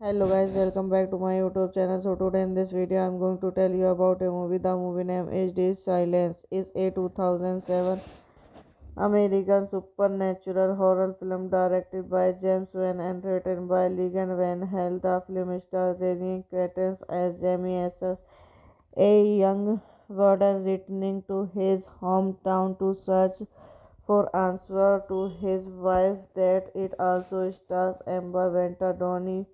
Hello guys, welcome back to my YouTube channel. So today in this video I'm going to tell you about a movie. The movie name is Dead Silence. Is a 2007 American supernatural horror film directed by James Wan and written by Ligan Van Hell. The film stars Renee Cretens as Jamie Esses, a young warden returning to his hometown to search for answer to his wife. That it also stars Amber Venter, Donnie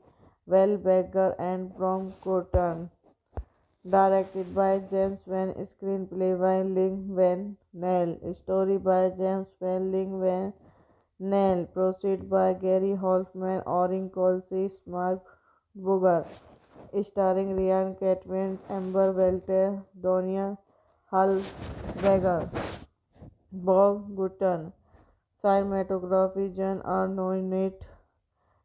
Wahlberger, and Brom Cotton. Directed by James Van, screenplay by Ling Van Nell, story by James Van Ling Van Nell, proceed by Gary Hoffman, Orin Colsey, Mark Booger, starring Ryan Catwin, Amber Welter, Donia Hallberger, Bob Gutton. Cinematography John Arnott,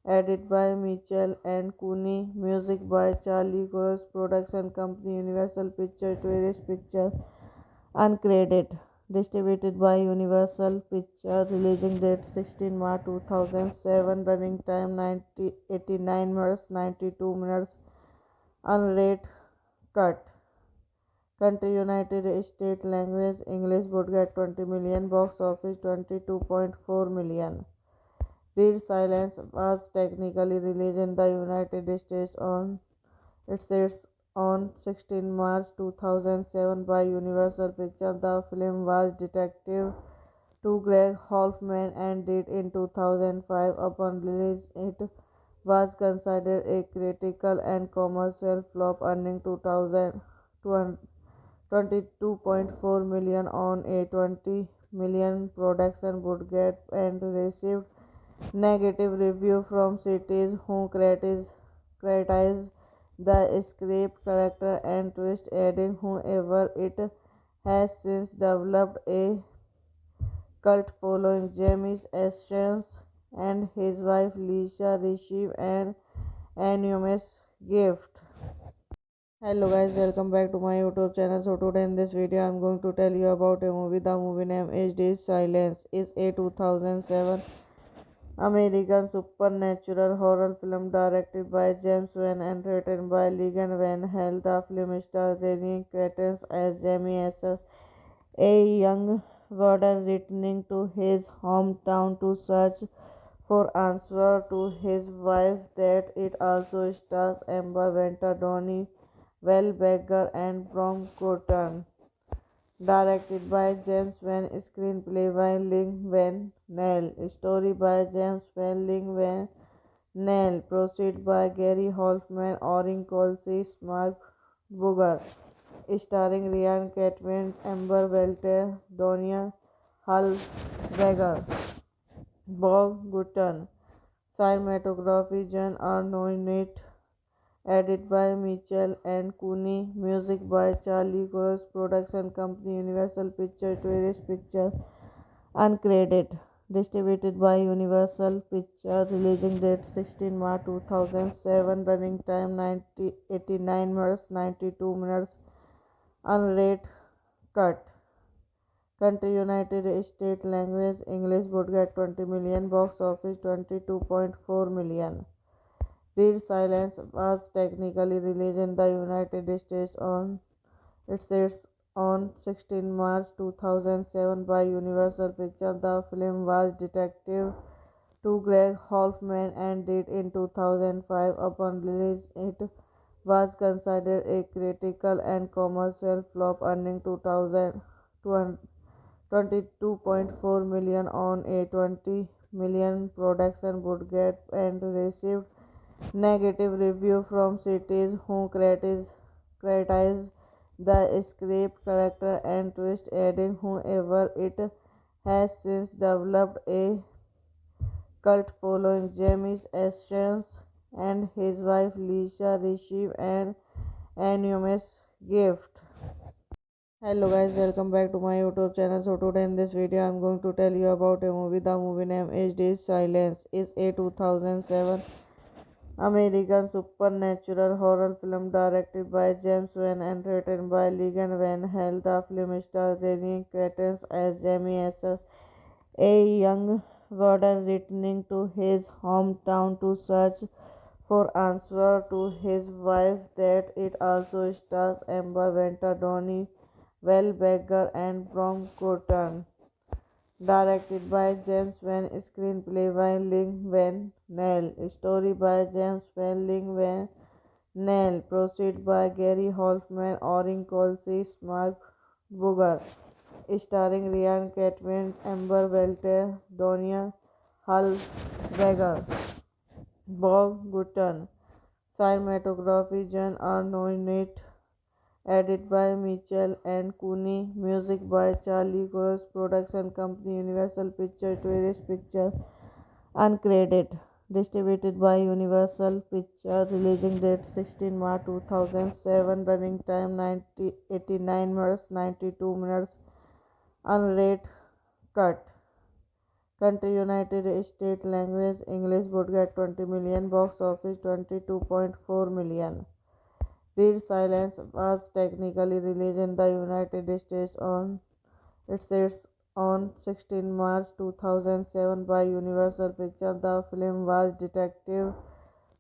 edited by Mitchell and Cooney, music by Charlie Cox, production company Universal Pictures, Tourist Pictures, uncredited, distributed by Universal Pictures, releasing date 16 March 2007, running time 89 minutes 92 minutes, unrated cut. Country United States, language English, budget 20 million, box office 22.4 million. Dead Silence was technically released in the United States on its on 16 March 2007 by Universal Pictures. The film was detective to Greg Hoffman and did in 2005. Upon release, it was considered a critical and commercial flop, earning 22.4 million on a 20 million production budget and received negative review from critics who criticized the script, character, and twist, adding, however, it has since developed a cult following. Jamie Essence and his wife Lisa received an anonymous gift. Hello guys, welcome back to my YouTube channel. So today in this video I'm going to tell you about a movie. The movie name is Dead Silence. Is a 2007 American supernatural horror film directed by James Wan and written by Ligan Van Hell. The film stars Renee Cretens as Jamie Esses, a young warden returning to his hometown to search for answer to his wife. That it also stars Amber Venter, Donnie Wahlberger, and Brom Cotton. Directed by James Van, screenplay by Ling Van Nell, story by James Van Ling Van Nell, proceed by Gary Hoffman, Orin Colsey, Mark Booger, starring Ryan Catwin, Amber Welter, Donia Hallberger, Bob Gutton. Cinematography John Arnott, Edit by Mitchell and Cooney, music by Charlie Gross, production company Universal Pictures, Tourist Pictures, uncredited, distributed by Universal Pictures, releasing date 16 March 2007, running time 89 minutes 92 minutes, unrated cut. Country United States, language English, budget 20 million, box office 22.4 million. Dead Silence was technically released in the United States on its on 16 March 2007 by Universal Pictures. The film was detective to Greg Hoffman and did in 2005. Upon release, it was considered a critical and commercial flop, earning 22.4 million on a 20 million production budget and received negative review from critics who criticized the script, character, and twist, adding, however, it has since developed a cult following. Jamie Ashens and his wife Lisa received an anonymous gift. Hello guys, welcome back to my YouTube channel. So today in this video I'm going to tell you about a movie. The movie name is Dead Silence. Is a 2007 American supernatural horror film directed by James Wan and written by Ligan Van Hell. The film stars Jenny Cretens as Jamie Asses, a young warden returning to his hometown to search for answer to his wife. That it also stars Amber Venter, Donnie Wahlberger, and Brom Cotton. Directed by James Van, screenplay by Lin Van Nell, story by James Van Lin Van Nell, proceed by Gary Hoffman, Orin Colsey, Mark Booger, starring Ryan Catlin, Amber Welter, Donia Hallberger, Bob Gutton. Cinematography John Arnott, edit by Mitchell and Cooney, music by Charlie Gross, production company Universal Pictures, Tourist Pictures, uncredited, distributed by Universal Pictures, releasing date 16 March 2007, running time 89 minutes 92 minutes, unrated cut. Country United States, language English, budget 20 million, box office 22.4 million. Dead Silence was technically released in the United States on its on 16 March 2007 by Universal Pictures. The film was detective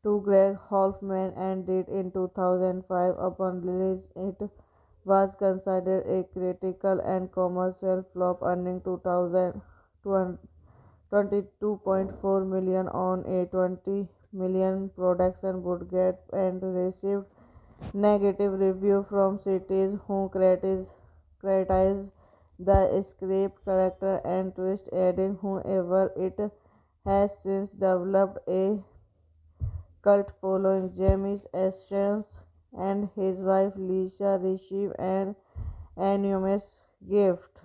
to Greg Hoffman and did in 2005. Upon release, it was considered a critical and commercial flop, earning 22.4 million on a 20 million production budget and received negative review from critics who criticized the script, character, and twist, adding, however, it has since developed a cult following. Jamie Ashens and his wife Lisa received an anonymous gift.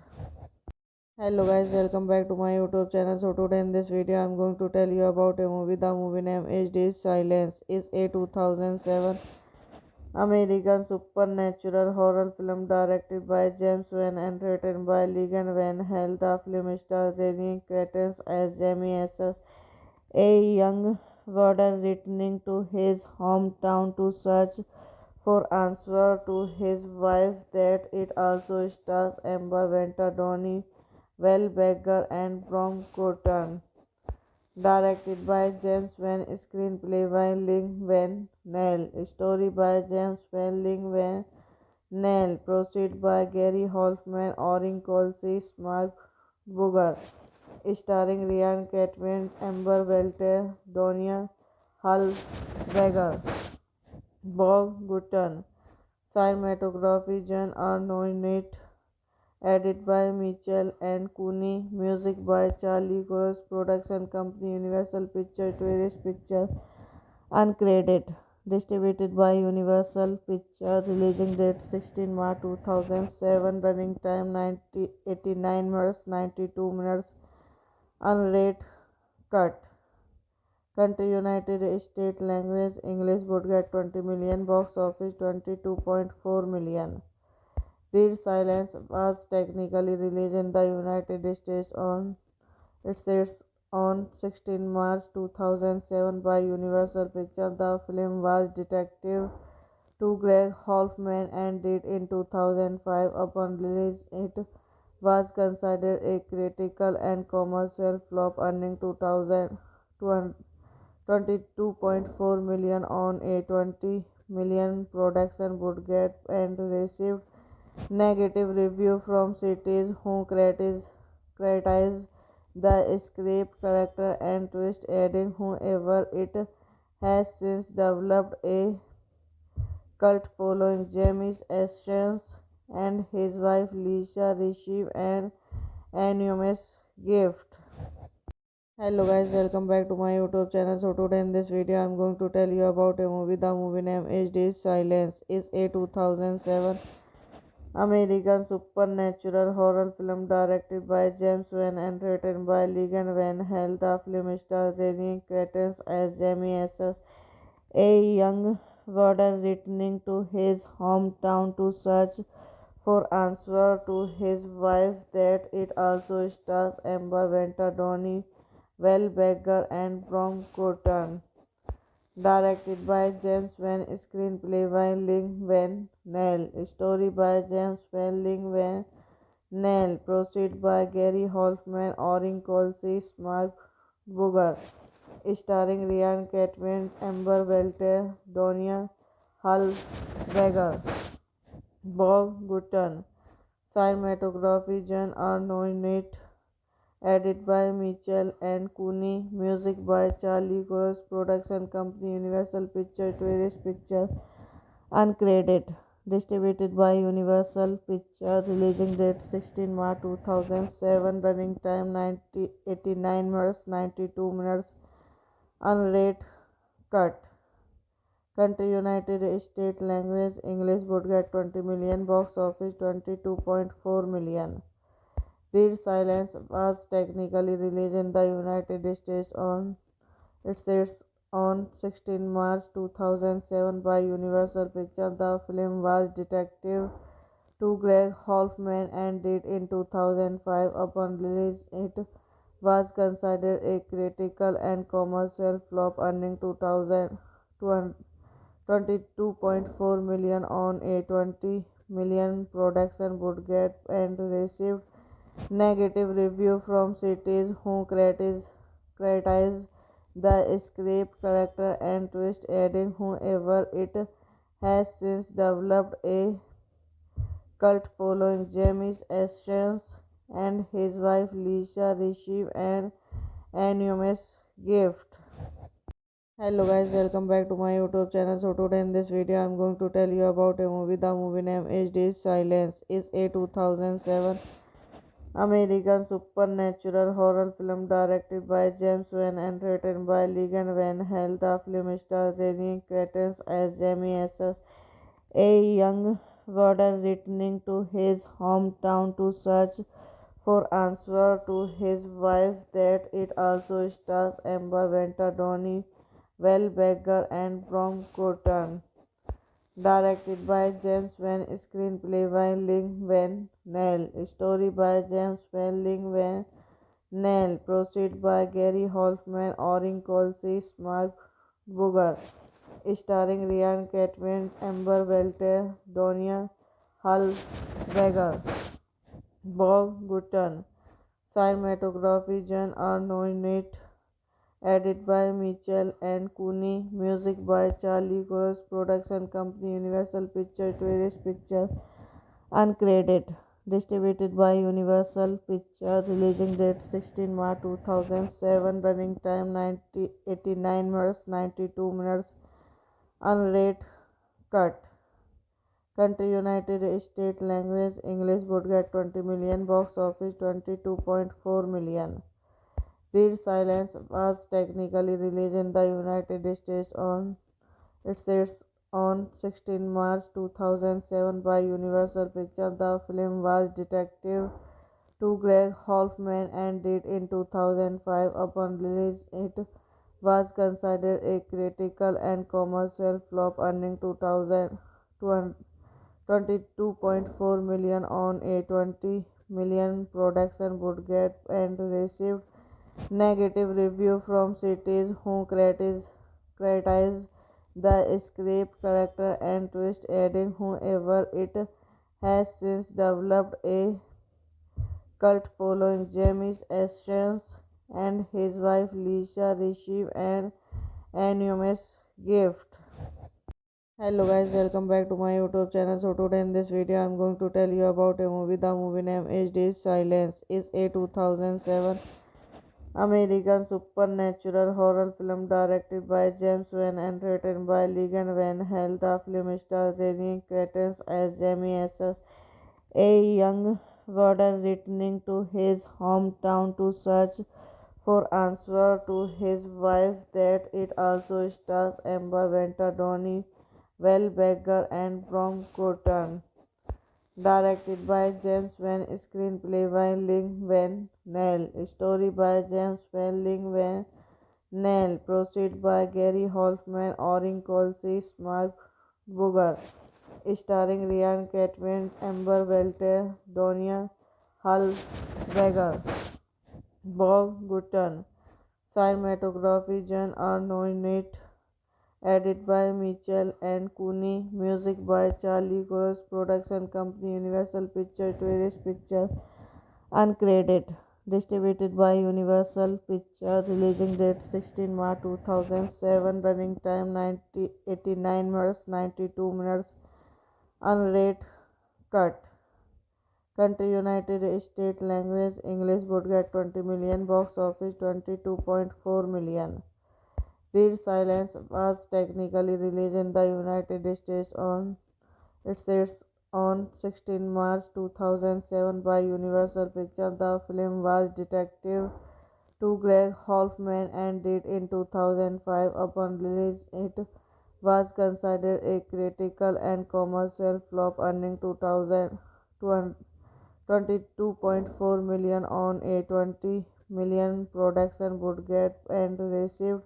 Hello guys, welcome back to my YouTube channel. So today in this video I'm going to tell you about a movie. The movie name is Dead Silence. Is a 2007 American supernatural horror film directed by James Wan and written by Ligan Van Hell. The film stars Jenny Cretens as Jamie Asses, a young warden returning to his hometown to search for answer to his wife. That it also stars Amber Venter, Donnie Wahlberger, and Brom Cotton. Directed by James Van, screenplay by Lin Van Nell, story by James Van Lin Van Nell, proceed by Gary Hoffman, Orin Colsey, Mark Booger, starring Ryan Catlin, Amber Welter, Donia Hallberger, Bob Gutton. Cinematography John Arnott, edit by Mitchell and Cooney, music by Charlie Gross, production company Universal Pictures, Tourist Pictures, uncredited, distributed by Universal Pictures, releasing date 16 March 2007, running time 89 minutes 92 minutes, unrated cut. Country United States language English would get 20 million, box office 22.4 million. Dead Silence was technically released in the United States on its on 16 March 2007 by Universal Pictures. The film was detective to Greg Hoffman and did in 2005. Upon release, it was considered a critical and commercial flop, earning 22.4 million on a 20 million production budget and received negative review from critics who criticized the script, character, and twist, adding, however, it has since developed a cult following. Jamie Ashens and his wife Lisa received an anonymous gift. Hello guys, welcome back to my YouTube channel. So today in this video I'm going to tell you about a movie. The movie name is Dead Silence. Is a 2007 American supernatural horror film directed by James Wan and written by Ligan Van Hell. The film stars Renee Cretens as Jamie Asses, a young warden returning to his hometown to search for answer to his wife that it also stars Amber Venter, Donnie Wahlberger, and Brom Cotton. Directed by James Wan, screenplay by Lin Van Nell, story by James Wan, Lin Van Nell, proceed by Gary Hoffman, Orin Colsey, Mark Booger, starring Ryan Catlin, Amber Welter, Donia Hallberger, Bob Gutton. Cinematography John Arnott, edited by Mitchell and Cooney, music by Charlie Cox, production company Universal Pictures, Tourist Pictures, uncredited, distributed by Universal Pictures, releasing date 16 March 2007, running time 89 minutes 92 minutes, unrated cut. Country United States language English would get 20 million, box office 22.4 million. Dead Silence was technically released in the United States on its on 16 March 2007 by Universal Pictures. The film was detective to Greg Hoffman and did in 2005. Upon release, it was considered a critical and commercial flop, earning 22.4 million on a 20 million production budget and received negative review from critics who criticized the script, character, and twist, adding, however, it has since developed a cult following. Jamie Ashens and his wife Lisa received an anonymous gift. Hello guys, welcome back to my YouTube channel. So today in this video I'm going to tell you about a movie. The movie name is Dead Silence. Is a 2007 American supernatural horror film directed by James Wan and written by Ligan Van Hell. The film stars Renee Cretens as Jamie Asses, a young warden returning to his hometown to search for answer to his wife that it also stars Amber Venter, Donnie Wahlberger, and Brom Cotton. Directed by James Wan, screenplay by Lin Van Nell, story by James Wan, Lin Van Nell, proceed by Gary Hoffman, Orin Colsey, Mark Booger, starring Ryan Catlin, Amber Welter, Donia Hallberger, Bob Gutton. Cinematography John Arnott, edited by Mitchell and Cooney, music by Charlie Cox, production company Universal Pictures, Tourist Pictures, uncredited, distributed by Universal Pictures, releasing date 16 March 2007, running time 89 minutes 92 minutes, unrated cut. Country United States language English would get 20 million, box office 22.4 million. Dead Silence was technically released in the United States on its on 16 March 2007 by Universal Pictures. The film was detective to Greg Hoffman and did in 2005. Upon release, it was considered a critical and commercial flop, earning 22.4 million on a 20 million production budget and received negative review from critics who criticized the script, character, and twist, adding, however, it has since developed a cult following. Jamie Ashens and his wife Lisa received an anonymous gift. Hello guys, welcome back to my YouTube channel. So today in this video I'm going to tell you about a movie. The movie name is Dead Silence. Is a 2007 American supernatural horror film directed by James Wan and written by Ligan Van Hell. The film stars Renee Cretens as Jamie Asses, a young warden returning to his hometown to search for answer to his wife. That it also stars Amber Venter, Donnie Wahlberger, and Brom Cotton. Directed by James Van, screenplay by Ling Van Nell, story by James Van Ling Van Nell, proceed by Gary Hoffman, Orin Colsey, Mark Booger, starring Ryan Catwin, Amber Welter, Donia Hallberger, Bob Gutton. Cinematography John Arnott, edit by Mitchell and Cooney, music by Charlie Cox, production company Universal Pictures, Tourist Pictures, uncredited, distributed by Universal Pictures, releasing date 16 March 2007, running time 89 minutes 92 minutes, unrated cut. Country United States, language English, budget 20 million, box office 22.4 million. Dead Silence was technically released in the United States on 16 March 2007 by Universal Pictures. The film was detective to Greg Hoffman and did in 2005. Upon release, it was considered a critical and commercial flop, earning 22.4 million on a 20 million production budget and received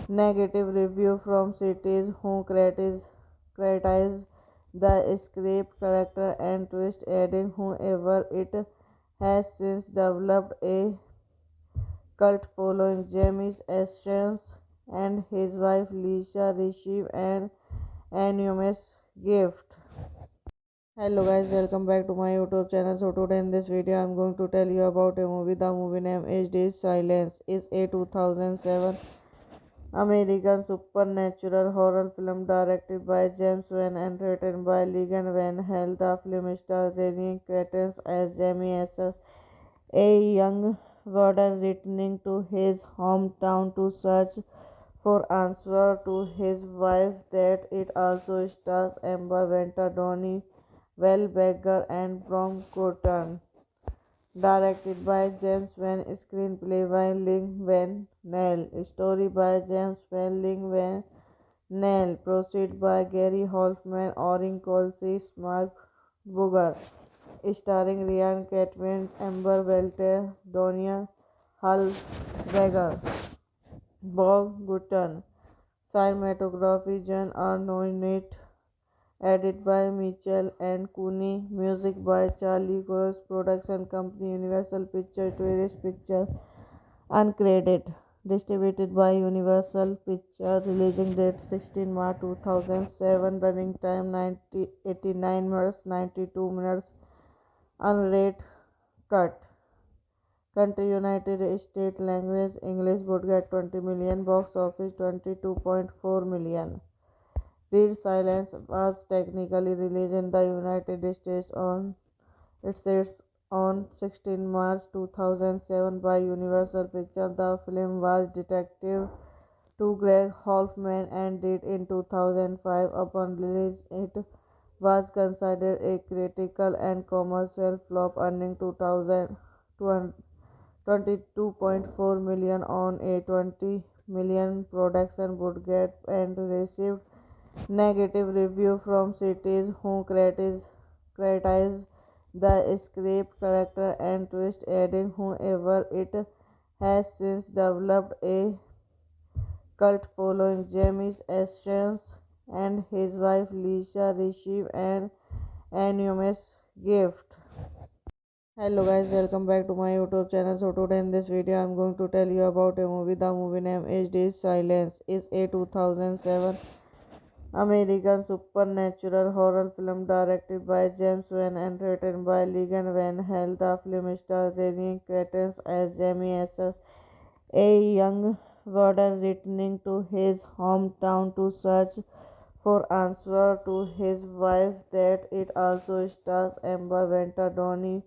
negative review from critics who criticized the script, character, and twist, adding, however, it has since developed a cult following. Jamie Ashens and his wife Lisa received an anonymous gift. Hello guys, welcome back to my YouTube channel. So today in this video I'm going to tell you about a movie. The movie name is Dead Silence. Is a 2007 American supernatural horror film directed by James Wan and written by Ligan Van Hell. The film stars Renee Cretens as Jamie Asses, a young warden returning to his hometown to search for answer to his wife. That it also stars Amber Venter, Donnie Wahlberger, and Brom Cotton. Directed by James Van, screenplay by Ling Van Nell, story by James Van Ling Van Nell, proceed by Gary Hoffman, Orin Colsey, Mark Booger, starring Ryan Catwin, Amber Welter, Donia Hallberger, Bob Gutton. Cinematography John Arnott, edit by Mitchell and Cooney, music by Charlie Cox, production company Universal Pictures, Tourist Pictures, uncredited, distributed by Universal Pictures, releasing date 16 March 2007, running time 89 minutes 92 minutes, unrated cut. Country United States, language English, budget 20 million, box office 22.4 million. Dead Silence was technically released in the United States on 16 March 2007 by Universal Pictures. The film was detective to Greg Hoffman and did in 2005. Upon release, it was considered a critical and commercial flop, earning 22.4 million on a 20 million production budget and received negative review from critics who criticized the script, character, and twist, adding, however, it has since developed a cult following. James Essence and his wife Lisa receive an enormous gift. Hello guys, welcome back to my YouTube channel. So today in this video I'm going to tell you about a movie. The movie name is Dead Silence. Is a 2007 American supernatural horror film directed by James Wan and written by Ligan Van Hell. The film stars Ryan Reynolds as Jamie Essence, a young warden returning to his hometown to search for answer to his wife that it also stars Amber Venter, Donnie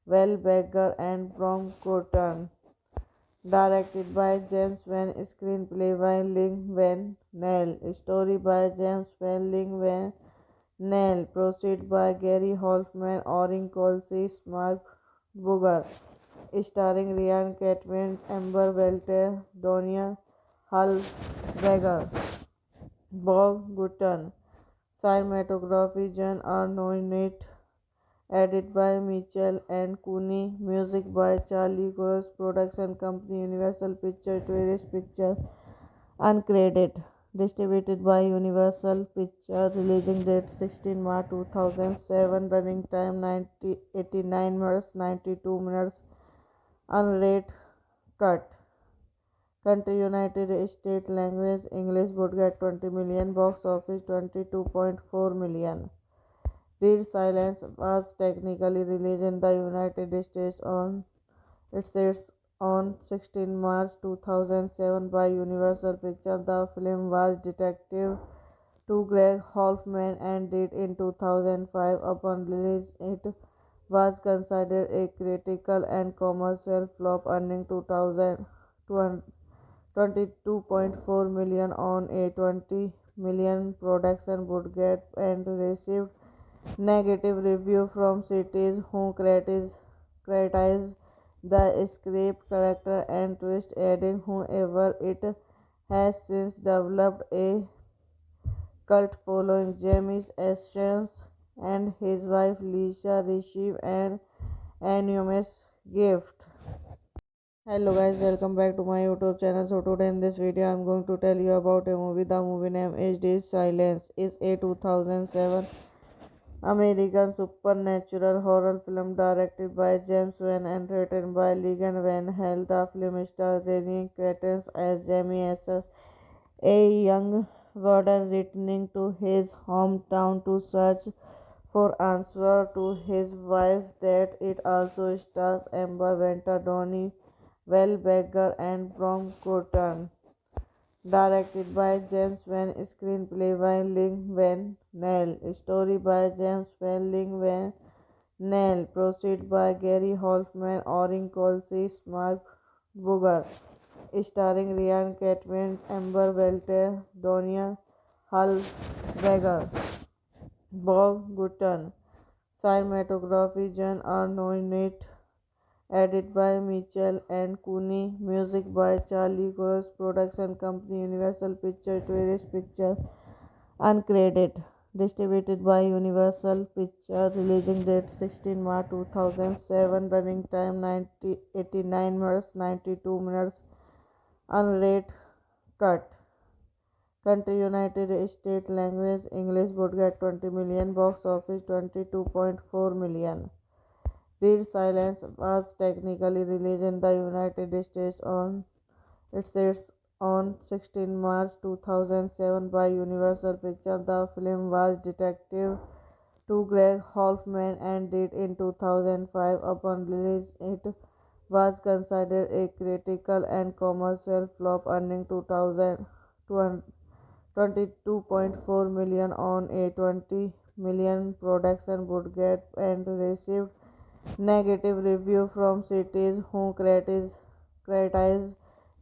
Wahlberger and Brom Cotton. Directed by James Van, screenplay by Lin Van Nell, story by James Van Lin Van Nell, proceed by Gary Hoffman, Orin Colsey, Mark Booger, starring Ryan Catman, Amber Welter, Donia Hallberger, Bob Gutton. Cinematography John Arnott, edited by Mitchell and Cooney, music by Charlie Cox, production company Universal Pictures, Tourist Pictures, uncredited, distributed by Universal Pictures, releasing date 16 March 2007, running time 89 minutes 92 minutes, unrated, cut. Country United States, language English, budget 20 million, box office 22.4 million. Dead Silence was technically released in the United States on 16 March 2007 by Universal Pictures. The film was detective to Greg Hoffman and did in 2005. Upon release, it was considered a critical and commercial flop, earning 22.4 million on a 20 million production budget and received negative review from critics who criticized the script, character, and twist, adding, however, it has since developed a cult following. James Essence and his wife Lisa receive an enormous gift. Hello guys, welcome back to my YouTube channel. So today in this video I'm going to tell you about a movie. The movie name is Dead Silence. Is a 2007 American supernatural horror film directed by James Wan and written by Ligan Van Hell. The film stars Ryan Reynolds as Jamie Essence, a young warden returning to his hometown to search for answer to his wife that it also stars Amber Venter, Donnie Wahlberger and Brom Cotton. Directed by James Van, screenplay by Lin Van Nell, story by James Van Lin Van Nell, proceed by Gary Hoffman, Orin Colsey, Mark Booger, starring Ryan Catman, Amber Welter, Donia Hallberger, Bob Gutton. Cinematography John Arnott, edited by Mitchell and Cooney, music by Charlie Cox, production company Universal Pictures, Tourist Pictures, uncredited, distributed by Universal Pictures, releasing date 16 March 2007, running time 89 minutes 92 minutes, unrated, cut. Country United States, language English, budget 20 million, box office 22.4 million. Dead Silence was technically released in the United States on 16 March 2007 by Universal Pictures. The film was detective to Greg Hoffman and did in 2005. Upon release, it was considered a critical and commercial flop, earning 22.4 million on a 20 million production budget and received negative review from critics who criticized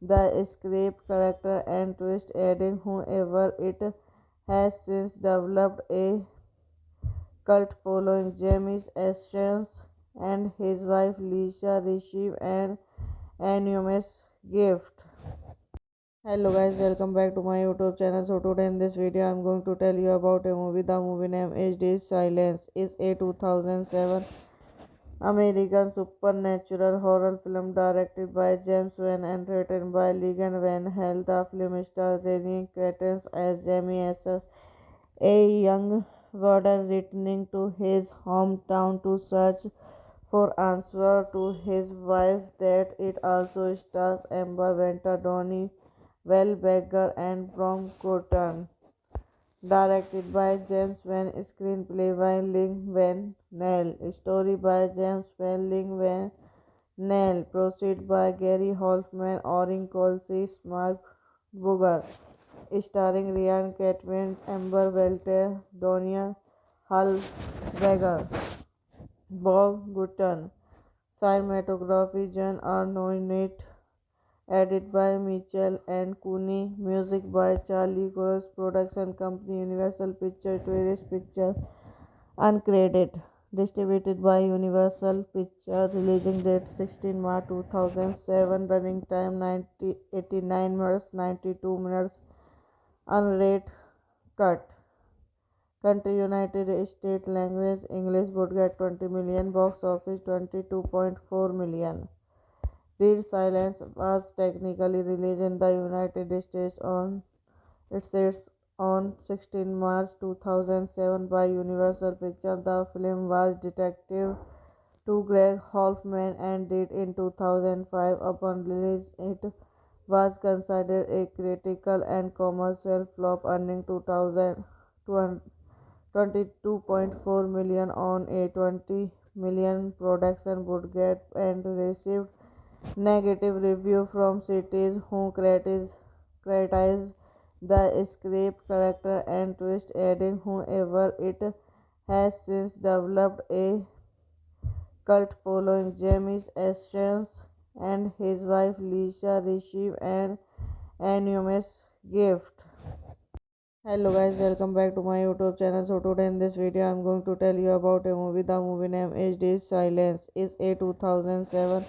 the script, character, and twist, adding, however, it has since developed a cult following. James Essence and his wife Lisa receive an enormous gift. Hello guys, welcome back to my YouTube channel. So today in this video I'm going to tell you about a movie. The movie name is Dead Silence. Is a 2007 American supernatural horror film directed by James Wan and written by Ligan Van Hell. The film stars Renee Cretens as Jamie Esses, a young warden returning to his hometown to search for answer to his wife. That it also stars Amber Venter, Donnie Wahlberger, and Brom Cotton. Directed by James Van, screenplay by Ling Van Nell, story by James Van Ling Van Nell, proceed by Gary Hoffman, Orin Colsey, Mark Booger, starring Ryan Catman, Amber Welter, Donia Hallberger, Bob Gutton. Cinematography John Arnott, edited by Mitchell and Cooney, music by Charlie Cox, production company Universal Pictures, Tourist Pictures, uncredited, distributed by Universal Pictures, releasing date 16 March 2007, running time 89 minutes 92 minutes, unrated, cut. Country United States, language English, budget 20 million, box office 22.4 million. Dead Silence was technically released in the United States on 16 March 2007 by Universal Pictures. The film was detective to Greg Hoffman and did in 2005. Upon release, it was considered a critical and commercial flop, earning 22.4 million on a 20 million production budget and received negative review from critics who criticized the script, character, and twist, adding, however, it has since developed a cult following. James Ashens and his wife Lisa received an anonymous gift. Hello guys, welcome back to my YouTube channel. So today in this video I'm going to tell you about a movie. The movie name is Dead Silence. It's a 2007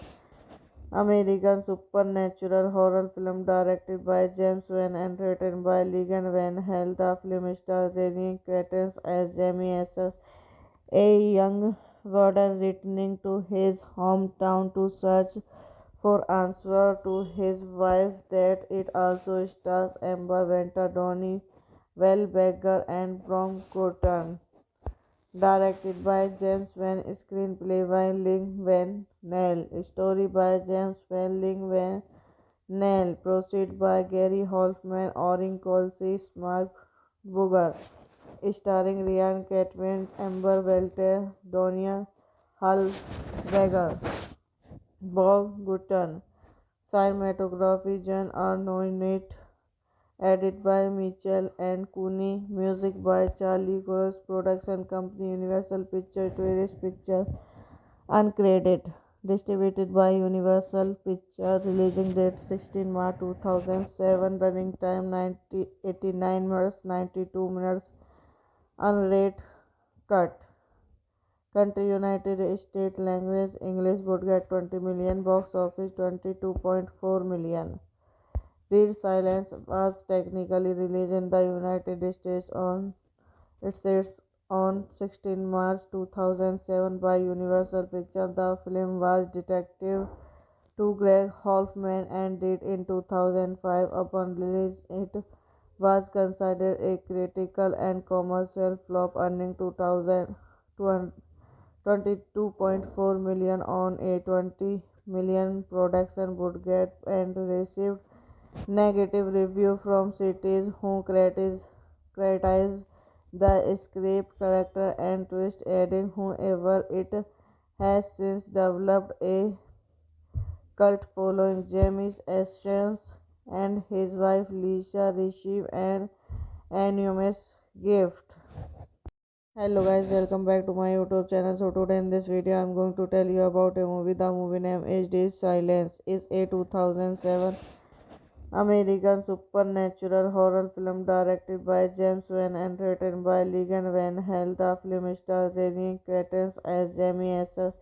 American supernatural horror film directed by James Wan and written by Ligan Van Hell. The film stars Renee Cretens as Jamie Esses, a young warden returning to his hometown to search for answer to his wife. That it also stars Amber Venter, Donnie Wahlberger, and Brom Cotton. Directed by James Van, screenplay by Ling Van Nell, story by James Van Ling Van Nell, proceed by Gary Hoffman, Orin Colsey, Mark Booger, starring Ryan Catman, Amber Welter, Donia Hallberger, Bob Gutton. Cinematography John Arnott, edited by Mitchell and Cooney, music by Charlie Cox, production company Universal Pictures, Tourist Pictures, uncredited, distributed by Universal Pictures, releasing date 16 March 2007, running time 89 minutes 92 minutes, unrated, cut. Country United States, language English, budget 20 million, box office 22.4 million. Dead Silence was technically released in the United States on 16 March 2007 by Universal Pictures. The film was detective to Greg Hoffman and did in 2005. Upon release, it was considered a critical and commercial flop, earning 22.4 million on a 20 million production budget and received negative review from critics who criticized the script, character, and twist, adding, however, it has since developed a cult following. James Ashens and his wife Lisa received an anonymous gift. Hello guys, welcome back to my YouTube channel. So today in this video I'm going to tell you about a movie. The movie name is Dead Silence. It's a 2007 American supernatural horror film directed by James Wan and written by Ligan Van Hell. The film stars Renee Cretens as Jamie Esses,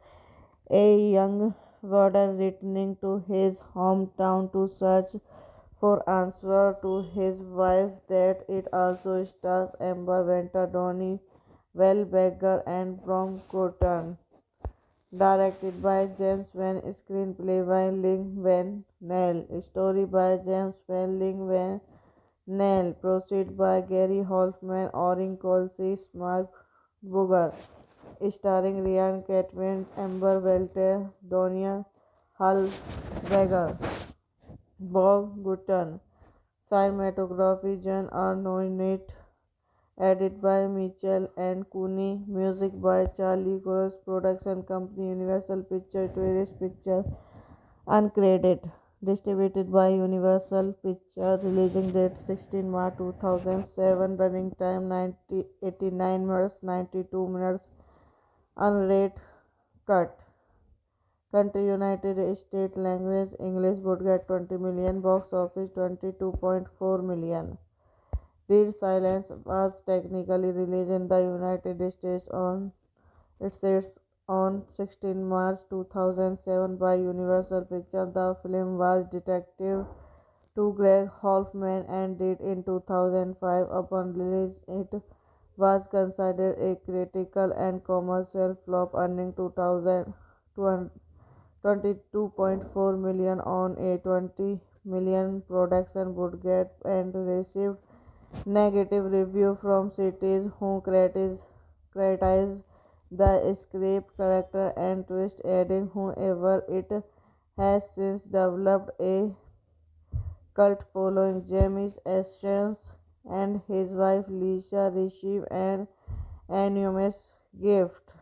a young warden returning to his hometown to search for answer to his wife. That it also stars Amber Venter, Donnie Wahlberger, and Brom Cotton. Directed by James Van, screenplay by Lin-Van Nell, story by James Van Lin-Van Nell, proceed by Gary Hoffman, Orin Colsey, Mark Booger, starring Ryan Catlin, Amber Welter, Donia Hallberger, Bob Gutton. Cinematography John Arnott, edited by Mitchell and Cooney, music by Charlie Cox, production company Universal Pictures, Tourist Pictures, uncredited, distributed by Universal Pictures, releasing date 16 March 2007, running time 89 minutes 92 minutes, unrated, cut. Country United States, language English, budget 20 million, box office 22.4 million. Dead Silence was technically released in the United States on its on 16 March 2007 by Universal Pictures. The film was detective to Greg Hoffman and did in 2005. Upon release, it was considered a critical and commercial flop, earning 22.4 million on a 20 million production budget and received negative review from critics who criticized the script, character, and twist, adding, however, it has since developed a cult following. James Ashens and his wife Lisa received an anonymous gift.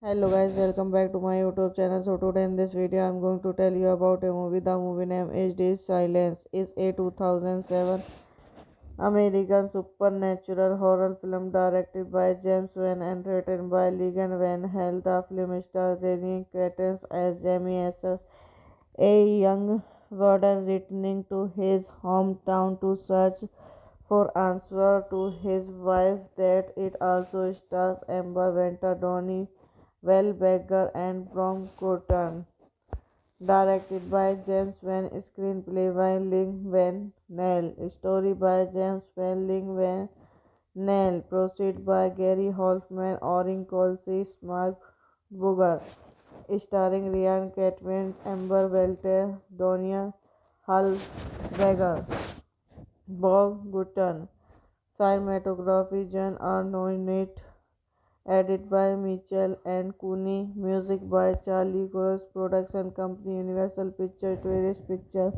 Hello guys, welcome back to my YouTube channel. So today in this video I'm going to tell you about a movie. The movie name is Dead Silence. Is a 2007 American supernatural horror film directed by James Wan and written by Ligan Van Hell. The film stars Ryan Catlin as Jamie Asses, a young warden returning to his hometown to search for answer to his wife. That it also stars Amber Winter, Donnie Wahlberger, and Brom Cotton. Directed by James Van, screenplay by Lin Van Nell, story by James Van Lin Van Nell, proceed by Gary Hoffman, Orin Colsey, Mark Booger, starring Ryan Catlin, Amber Welter, Donia Hallberger, Bob Gutton. Cinematography John Arnott, edited by Mitchell and Cooney, music by Charlie Cox, production company Universal Pictures, Tourist Pictures,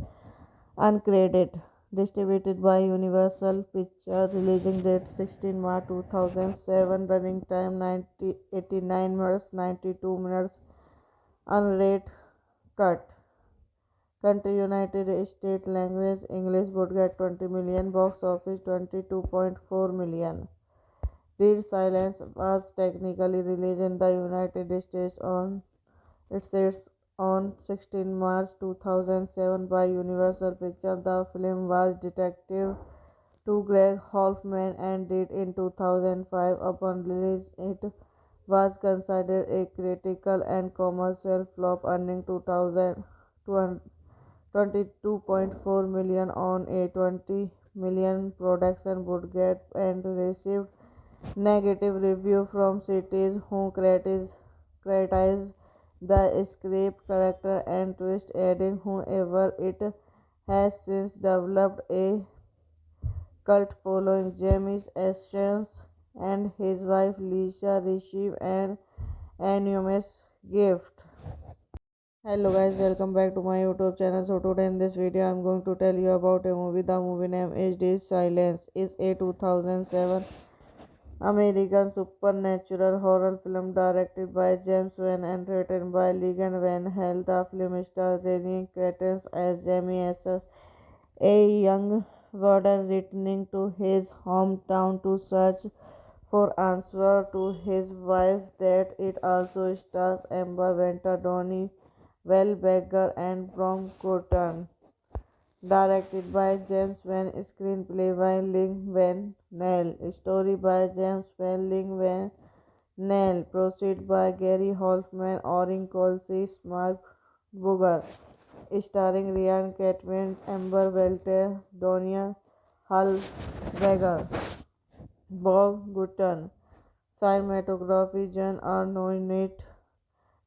uncredited, distributed by Universal Pictures, releasing date 16 March 2007, running time 89 minutes 92 minutes, unrated, cut. Country United States, language English, budget 20 million, box office 22.4 million. Dead Silence was technically released in the United States on its on 16 March 2007 by Universal Pictures. The film was detective to Greg Hoffman and did in 2005. Upon release, it was considered a critical and commercial flop, earning 22.4 million on a 20 million production budget and received negative review from critics who criticized the script, character, and twist, adding, however, it has since developed a cult following. James Ashens and his wife Lisa received an anonymous gift. Hello guys, welcome back to my YouTube channel. So today in this video I'm going to tell you about a movie. The movie name is Dead Silence. Is a 2007 American supernatural horror film directed by James Wan and written by Ligan Van Hell. The film stars Ryan Catlin as Jamie Asses, a young warden returning to his hometown to search for answer to his wife. That it also stars Amber Winter, Donnie Wahlberger, and Brom Cotton. Directed by James Van, screenplay by Lin Van Nell, story by James Van Lin Van Nell, proceed by Gary Hoffman, Orin Colsey, Mark Booger, starring Ryan Catlin, Amber Welter, Donia Hallberger, Bob Gutton. Cinematography John Arnott,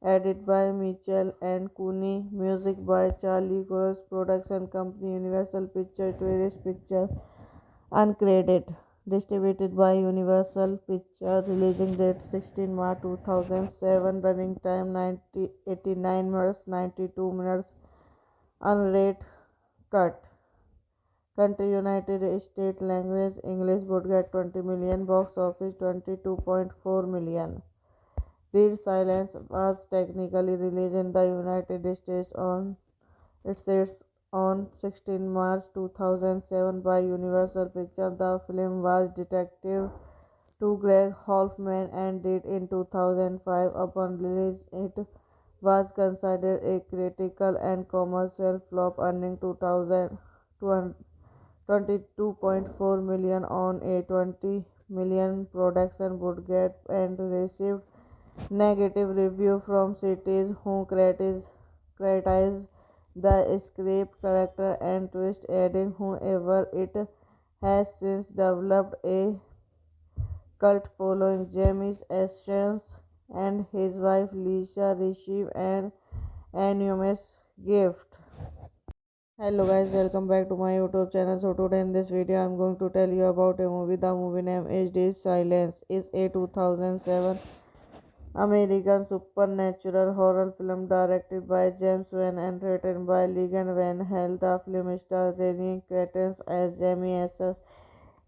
Edit by Mitchell and Cooney, music by Charlie Cox, production company Universal Pictures, Tourist Pictures, uncredited, distributed by Universal Pictures, releasing date 16 March 2007, running time 89 minutes 92 minutes, unrated, cut. Country United States, language English, budget 20 million, box office 22.4 million. Dead Silence was technically released in the United States on its on 16 March 2007 by Universal Pictures. The film was detective to Greg Hoffman and did in 2005. Upon release, it was considered a critical and commercial flop, earning 22.4 million on a 20 million production budget and received negative review from critics who criticized the script, character, and twist, adding, however, it has since developed a cult following. James Ashens and his wife Lisa received an anonymous gift. Hello guys, welcome back to my YouTube channel. So today in this video I'm going to tell you about a movie. The movie name is Dead Silence. Is a 2007 American supernatural horror film directed by James Wan and written by Ligan Van Hell. The film stars Renee Cretens as Jamie Essers,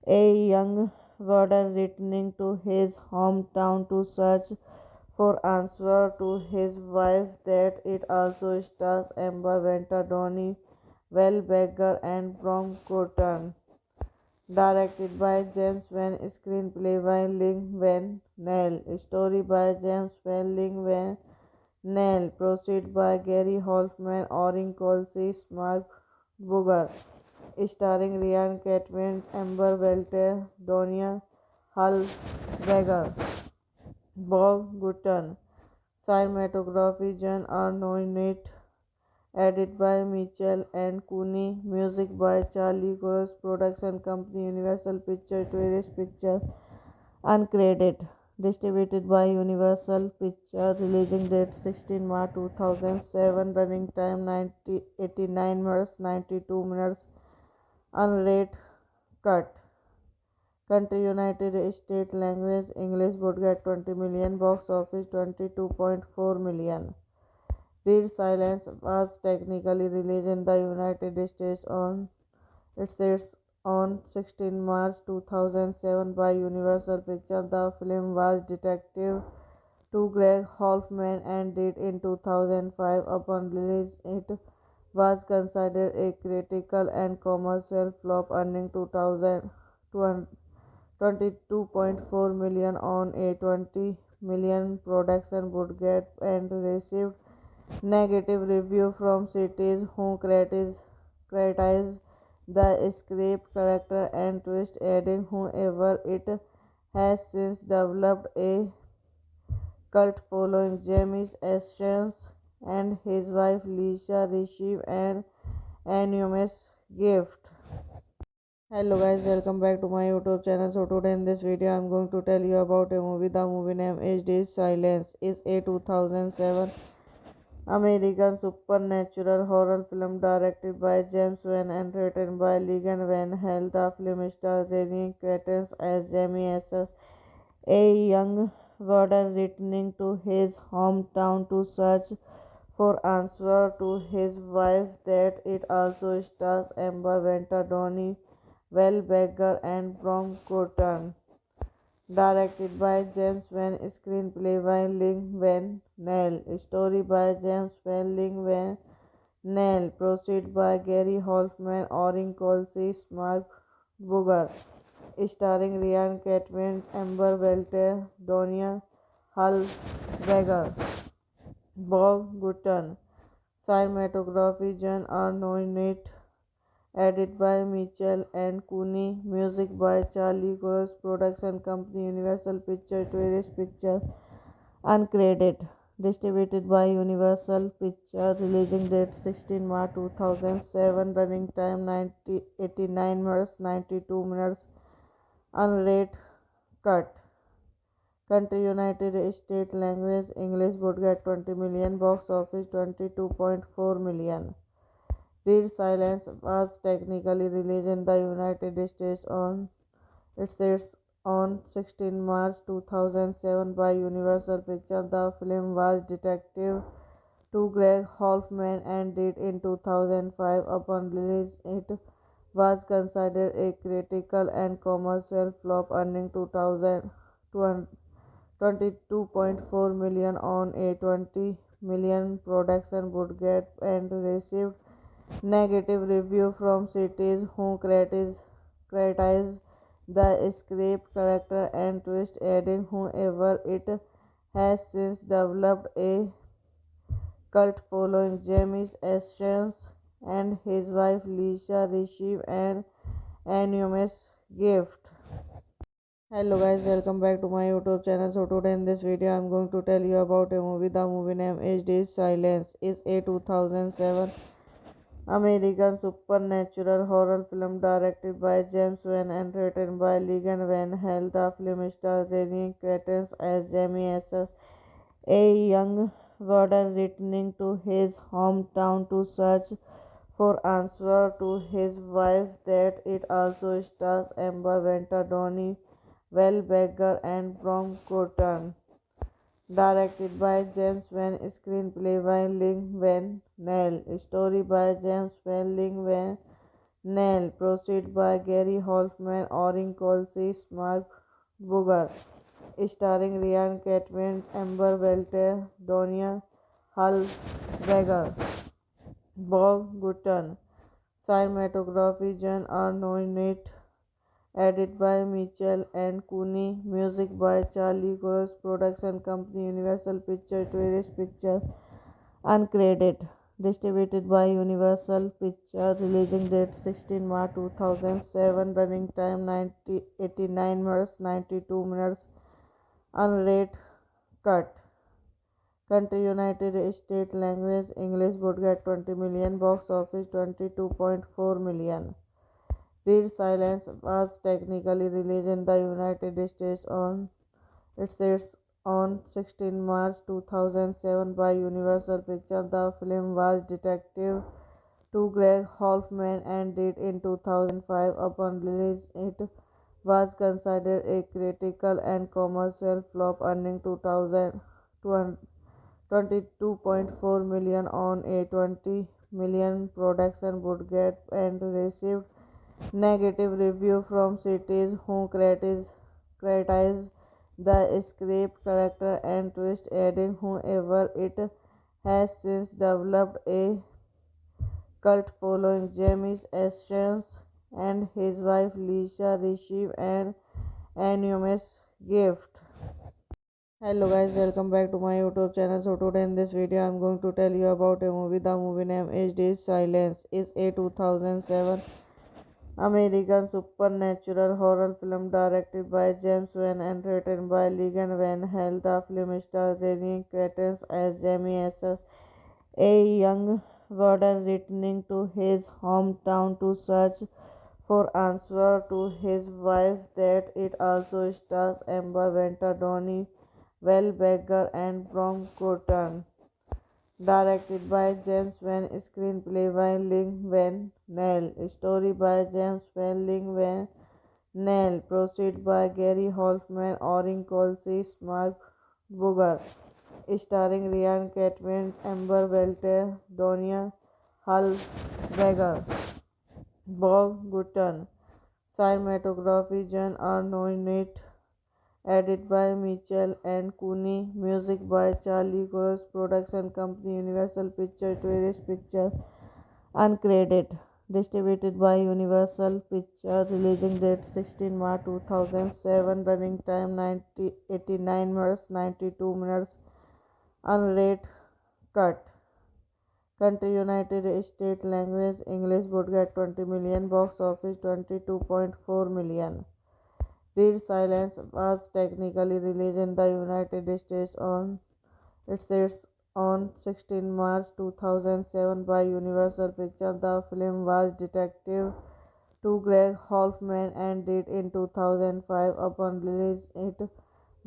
a young warden returning to his hometown to search for answer to his wife that it also stars Amber Venter, Donnie Wahlberger, and Brom Cotton. Directed by James Wan, screenplay by Ling Van Nell, story by James Wan, Ling Van Nell, proceed by Gary Hoffman, Orin Colsey, Mark Booger, starring Ryan Catman, Amber Welter, Donia Hallberger, Bob Gutton. Cinematography John Arnott, edit by Mitchell and Cooney, music by Charlie Cox, production company Universal Pictures, Tourist Pictures, uncredited, distributed by Universal Pictures, releasing date 16 March 2007, running time 89 minutes 92 minutes, unrated, cut. Country United States, language English, budget 20 million, box office 22.4 million. Dead Silence was technically released in the United States on its on 16 March 2007 by Universal Pictures. The film was detective to Greg Hoffman and did in 2005. Upon release, it was considered a critical and commercial flop, earning 22.4 million on a 20 million production budget and received negative review from critics who criticized the script, character, and twist, adding, however, it has since developed a cult following. James Ashens and his wife Lisa received an anonymous gift. Hello guys, welcome back to my YouTube channel. So today in this video I'm going to tell you about a movie. The movie name is Dead Silence. Is a 2007 American supernatural horror film directed by James Wan and written by Ligan Van Hell. The film stars Renee Cretens as Jamie Essers, a young warden returning to his hometown to search for answer to his wife that it also stars Amber Venter, Donnie Wahlberger, and Brom Cotton. Directed by James Wan, screenplay by Ling Van Nell, story by James Wan, Ling Van Nell, proceed by Gary Hoffman, Orin Colsey, Mark Booger, starring Ryan Catman, Amber Welter, Donia Hallberger, Bob Gutton. Cinematography John Arnott, edit by Mitchell and Cooney, music by Charlie Cox, production company Universal Pictures, Tourist Pictures, uncredited, distributed by Universal Pictures, releasing date 16 March 2007, running time 89 minutes 92 minutes, unrated, cut. Country United States language English would get 20 million, box office 22.4 million. Dead Silence was technically released in the United States on its on 16 March 2007 by Universal Pictures. The film was detective to Greg Hoffman and did in 2005. Upon release, it was considered a critical and commercial flop, earning 22.4 million on a 20 million production budget and received negative review from critics who criticized the script, character, and twist, adding, however, it has since developed a cult following. James Ashens and his wife Lisa received an anonymous gift. Hello guys, welcome back to my YouTube channel. So today in this video I'm going to tell you about a movie. The movie name is Dead Silence. Is a 2007 American supernatural horror film directed by James Wan and written by Ligan Van Hell. The film stars Ryan Reynolds as Jamie Asses, a young warden returning to his hometown to search for answers to his wife death. It also stars Amber Winter, Donnie Wahlberg, and Brom Cotton. Directed by James Wan, screenplay by Ling Van Nell, story by James Wan, Ling Van Nell, proceed by Gary Hoffman, Orin Colsey, Mark Booger, starring Ryan Catlin, Amber Welter, Donia Hallberger, Bob Gutton. Cinematography John Arnott, edited by Mitchell and Cooney, music by Charlie Cox, production company Universal Pictures, Tourist Pictures, uncredited, distributed by Universal Pictures, releasing date 16 March 2007, running time 89 minutes 92 minutes, unrated cut. Country United States language English would get 20 million, box office 22.4 million. Dead Silence was technically released in the United States on its on 16 March 2007 by Universal Pictures. The film was detective to Greg Hoffman and did in 2005. Upon release, it was considered a critical and commercial flop, earning 22.4 million on a 20 million production budget and received negative review from critics who criticized the script, character, and twist, adding, however, it has since developed a cult following. James Ashens and his wife Lisa received an anonymous gift. Hello guys, welcome back to my YouTube channel. So today in this video I'm going to tell you about a movie. The movie name is Dead Silence. Is a 2007 American supernatural horror film directed by James Wan and written by Ligan Van Hell. The film stars Ryan Reynolds as Jamie Asses, a young warden returning to his hometown to search for answers to his wife death. It also stars Amber Winter, Donnie Wahlberg, and Brom Cotton. Directed by James Wan, screenplay by Ling Van Nell, story by James Wan, Ling Van Nell, proceed by Gary Hoffman, Orin Colsey, Mark Booger, starring Ryan Catlin, Amber Welter, Donia Hallberger, Bob Gutton. Cinematography John Arnott, edited by Mitchell and Cooney, music by Charlie Cox, production company Universal Pictures, Tourist Pictures, uncredited, distributed by Universal Pictures, releasing date 16 March 2007, running time 89 minutes 92 minutes, unrated cut. Country United States language English would get 20 million, box office 22.4 million. Dead Silence was technically released in the United States on its on 16 March 2007 by Universal Pictures. The film was detective to Greg Hoffman and did in 2005. Upon release, it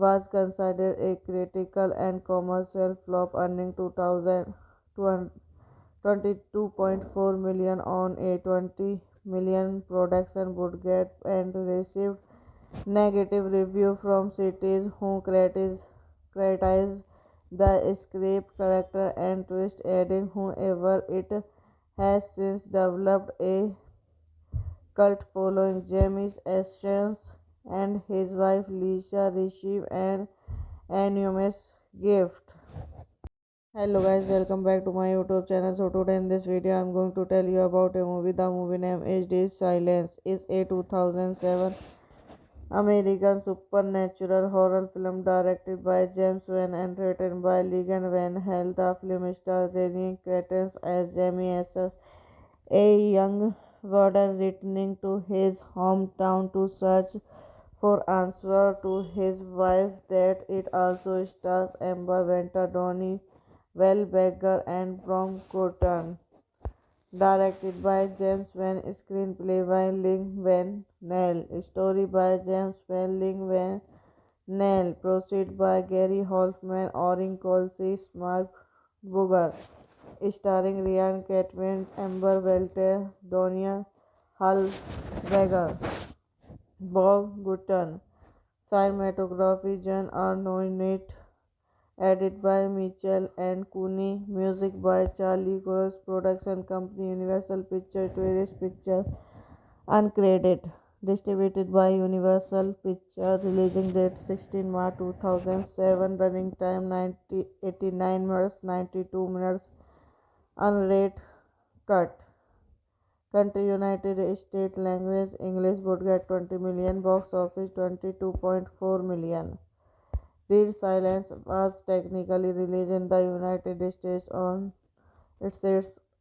was considered a critical and commercial flop, earning 22.4 million on a 20 million production budget and received negative review from critics who criticized the script, character, and twist, adding, however, it has since developed a cult following. James Ashens and his wife Lisa received an anonymous gift. Hello guys, welcome back to my YouTube channel. So today in this video I'm going to tell you about a movie. The movie name is Silence. Is a 2007 American supernatural horror film directed by James Wan and written by Ligan Van Hell. The film stars Jenny Cretens as Jamie Asses, a young warden returning to his hometown to search for answer to his wife that it also stars Amber Venter, Donnie Wahlberger, and Brom Cotton. Directed by James Wan, screenplay by Ling Van Nell, story by James Wan, Ling Van Nell, proceed by Gary Hoffman, Orin Colsey, Mark Booger, starring Ryan Catman, Amber Welter, Donia Hallberger, Bob Gutton. Cinematography John Arnott, edited by Mitchell and Cooney, music by Charlie Cox, production company Universal Pictures, Tourist Pictures, uncredited, distributed by Universal Pictures, releasing date 16 March 2007, running time 89 minutes 92 minutes, unrated, cut. Country United States, language English, budget 20 million, box office 22.4 million. Dead Silence was technically released in the United States on its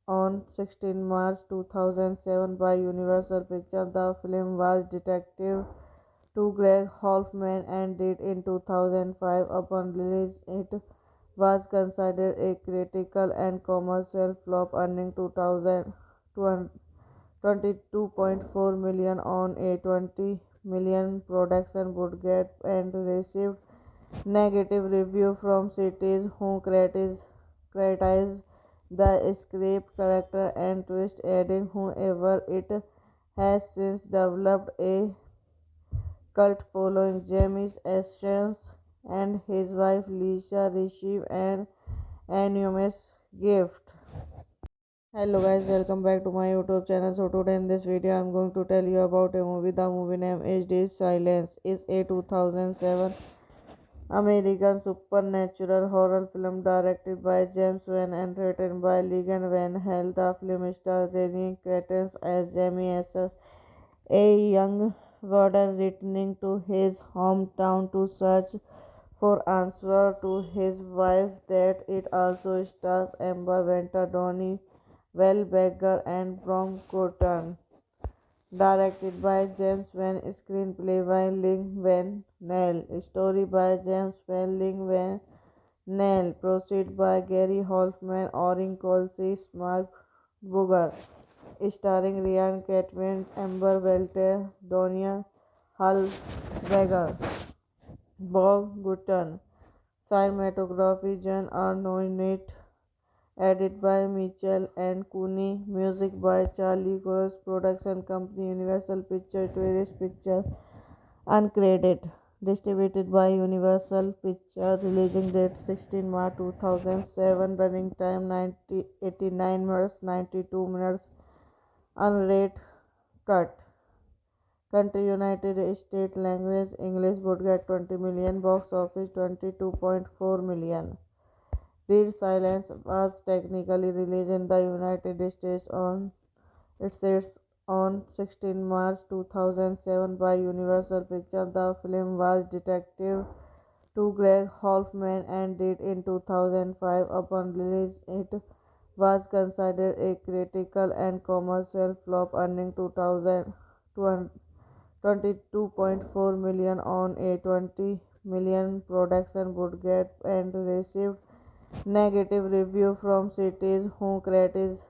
on 16 March 2007 by Universal Pictures. The film was detective to Greg Hoffman and did in 2005. Upon release, it was considered a critical and commercial flop, earning 22.4 million on a 20 million production budget and received negative review from critics who criticized the script, character, and twist, adding, however, it has since developed a cult following. James Ashens and his wife Lisa received an anonymous gift. Hello guys, welcome back to my YouTube channel. So today in this video I'm going to tell you about a movie. The movie name is Silence. Is a 2007 American supernatural horror film directed by James Wan and written by Ligan Van Hell. The film stars Jenny Cretens as Jamie Asses, a young warden returning to his hometown to search for answer to his wife that it also stars Amber Venter, Donnie Wahlberger, and Brom Cotton. Directed by James Wan, screenplay by Ling Van Nell, story by James Wan, Ling Van Nell, proceed by Gary Hoffman, Orin Colsey, Mark Booger, starring Ryan Catman, Amber Welter, Donia Hallberger, Bob Gutton. Cinematography John Arnott, edited by Mitchell and Cooney, music by Charlie Cox, production company Universal Pictures, Tourist Pictures, uncredited, distributed by Universal Pictures, releasing date 16 March 2007, running time 89 minutes 92 minutes, unrated, cut. Country United States, language English, budget 20 million, box office 22.4 million. Dead Silence was technically released in the United States on its on 16 March 2007 by Universal Pictures. The film was detective to Greg Hoffman and did in 2005. Upon release, it was considered a critical and commercial flop, earning 22.4 million on a 20 million production budget and received negative review from critics who criticized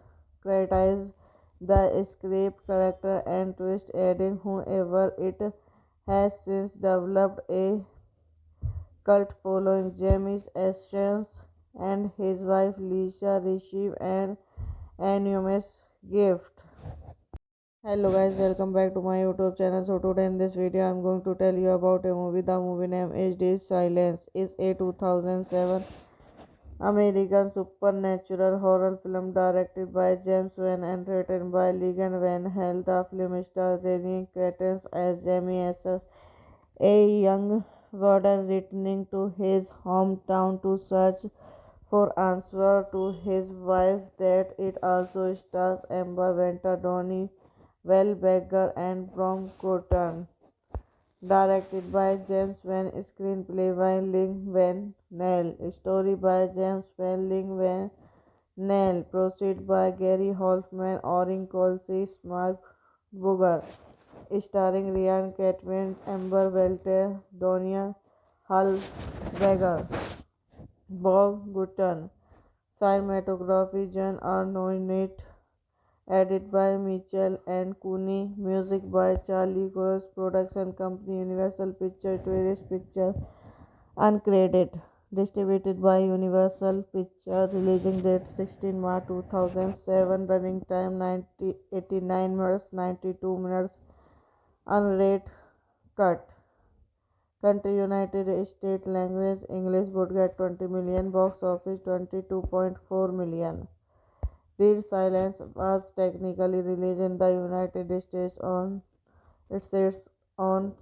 the script, character, and twist, adding, however, it has since developed a cult following. James Essence and his wife Lisa receive an enormous gift. Hello guys, welcome back to my YouTube channel. So today in this video I'm going to tell you about a movie. The movie name is Dead Silence. Is a 2007 American supernatural horror film directed by James Wan and written by Ligan Van Hell. The film stars Renee Cretens as Jamie Essence, a young warden returning to his hometown to search for answer to his wife. That it also stars Amber Venter, Donnie Wahlberger, and Brom Cotton. Directed by James Wan, screenplay by Ling Van Nell, story by James Wan, Ling Van Nell, proceed by Gary Hoffman, Orin Colsey, Mark Booger, starring Ryan Catman, Amber Welter, Donia Hallberger, Bob Gutton. Cinematography John Arnott, edit by Mitchell and Cooney, music by Charlie Cox, production company Universal Pictures, Tourist Pictures, uncredited, distributed by Universal Pictures, releasing date 16 March 2007, running time 89 minutes 92 minutes, unrated cut. Country United States, language English, budget 20 million, box office 22.4 million. Dead Silence was technically released in the United States on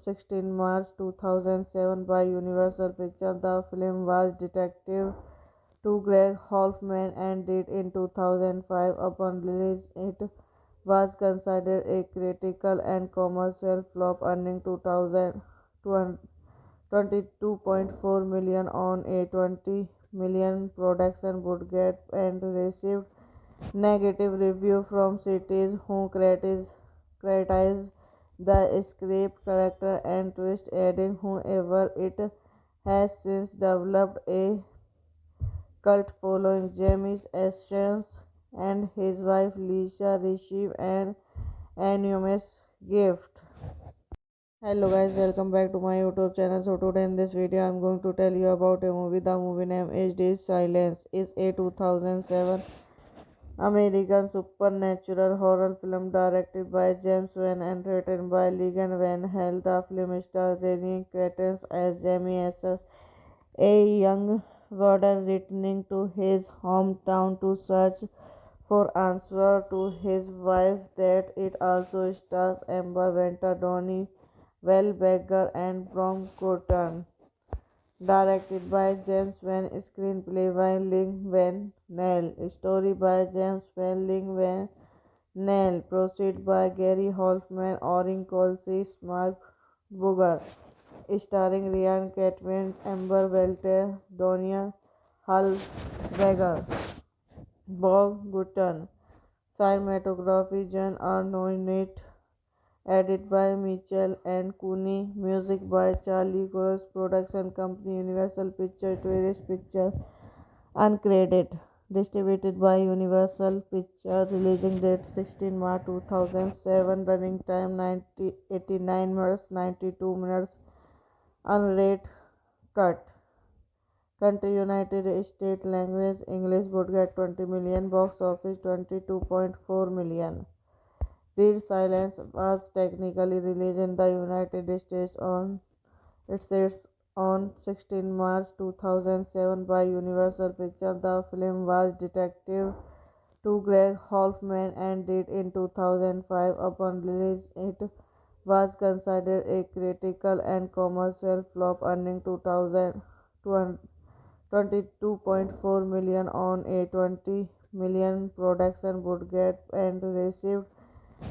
16 March 2007 by Universal Pictures. The film was detective to Greg Hoffman and did in 2005. Upon release, it was considered a critical and commercial flop, earning 22.4 million on a 20 million production budget and received negative review from critics who criticized the script, character, and twist, adding, however, it has since developed a cult following. James Essence and his wife Lisa receive an enormous gift. Hello guys, welcome back to my YouTube channel. So today in this video I'm going to tell you about a movie. The movie name is Dead Silence. Is a 2007 American supernatural horror film directed by James Wan and written by Ligan Van Hell. The film stars Renee Cretens as Jamie Essence, a young warden returning to his hometown to search for answer to his wife. That it also stars Amber Venter, Donnie Wahlberger, and Brom Cotton. Directed by James Wan, screenplay by Ling Van Nell, story by James Wan, Ling Van Nell, proceed by Gary Hoffman, Orin Colsey, Mark Booger, starring Ryan Catman, Amber Welter, Donia Hallberger, Bob Gutton. Cinematography John Arnott, edit by Mitchell and Cooney, music by Charlie Cox, production company Universal Pictures, Tourist Pictures, uncredited, distributed by Universal Pictures, releasing date 16 March 2007, running time 89 minutes 92 minutes, unrated cut. Country United States, language English, budget 20 million, box office 22.4 million. Dead Silence was technically released in the United States on 16 March 2007 by Universal Pictures. The film was detective to Greg Hoffman and did in 2005. Upon release, it was considered a critical and commercial flop, earning 22.4 million on a 20 million production budget and received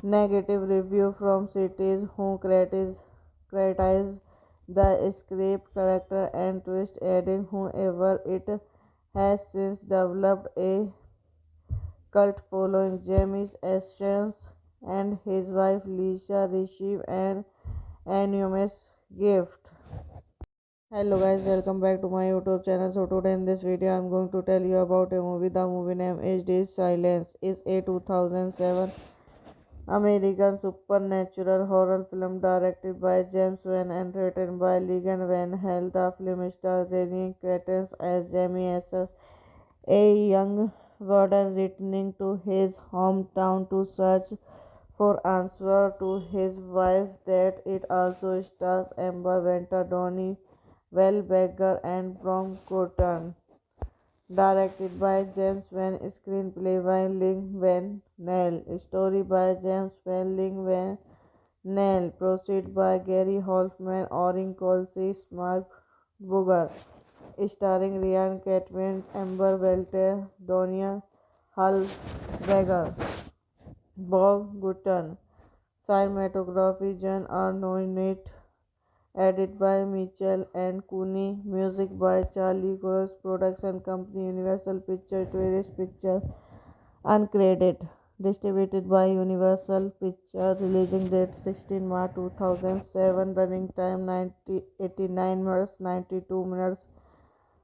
negative review from critics who criticized the script, character, and twist, adding, however, it has since developed a cult following. James Essence and his wife Lisa receive an enormous gift. Hello guys, welcome back to my YouTube channel. So today in this video I'm going to tell you about a movie. The movie name is Dead Silence. Is a 2007 American supernatural horror film directed by James Wan and written by Ligan Van Hell. The film stars Jenny Cretens as Jamie Esses, a young warden returning to his hometown to search for answer to his wife. That it also stars Amber Venter, Donnie Wahlberger, and Brom Cotton. Directed by James Van, screenplay by Ling Van Nell, story by James Van Ling Van Nell, proceed by Gary Hoffman, Orin Colsey, Mark Booger, starring Ryan Catman, Amber Welter, Donia Hallberger, Bob Gutton. Cinematography John Arnott, edit by Mitchell and Cooney, music by Charlie Cox, production company Universal Pictures, Tourist Pictures, uncredited, distributed by Universal Pictures, releasing date 16 March 2007, running time 89 minutes 92 minutes,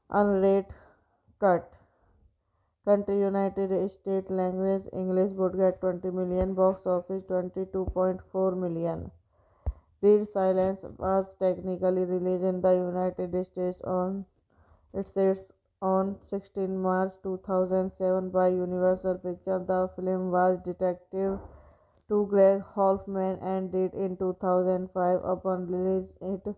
unrated cut. Country United States, language English, budget 20 million, box office 22.4 million. Dead Silence was technically released in the United States on its on 16 March 2007 by Universal Pictures. The film was detective to Greg Hoffman and did in 2005. Upon release, it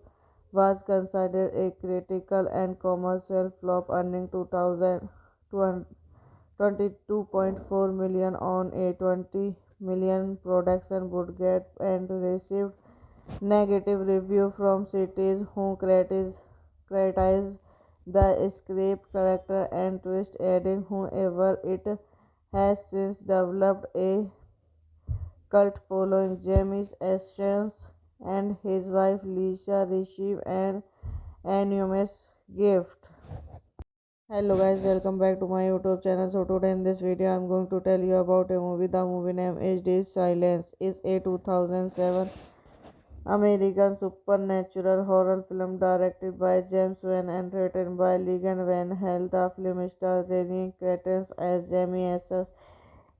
was considered a critical and commercial flop, earning 22.4 million on a 20 million production budget and received negative review from critics who criticized the script, character, and twist, adding, however, it has since developed a cult following. James Essence and his wife Lisa received an anonymous gift. Hello guys, welcome back to my YouTube channel. So today in this video I'm going to tell you about a movie. The movie name is Dead Silence. Is a 2007 American supernatural horror film directed by James Wan and written by Ligan Van Hell. The film stars Jenny Cretens as Jamie Esses,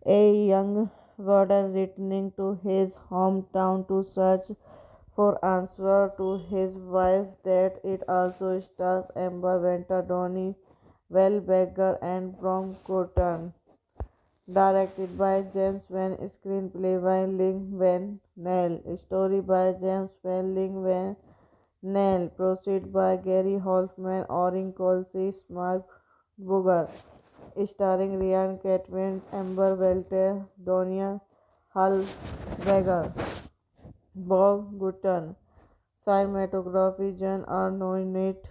a young warden returning to his hometown to search for answer to his wife. That it also stars Amber Venter, Donnie Wahlberger, and Brom Cotton. Directed by James Van, screenplay by Ling Van Nell, story by James Van Ling Van Nell, proceed by Gary Hoffman, Orin Colsey, Mark Booger, starring Ryan Catman, Amber Welter, Donia Hallberger, Bob Gutton. Cinematography John Arnott,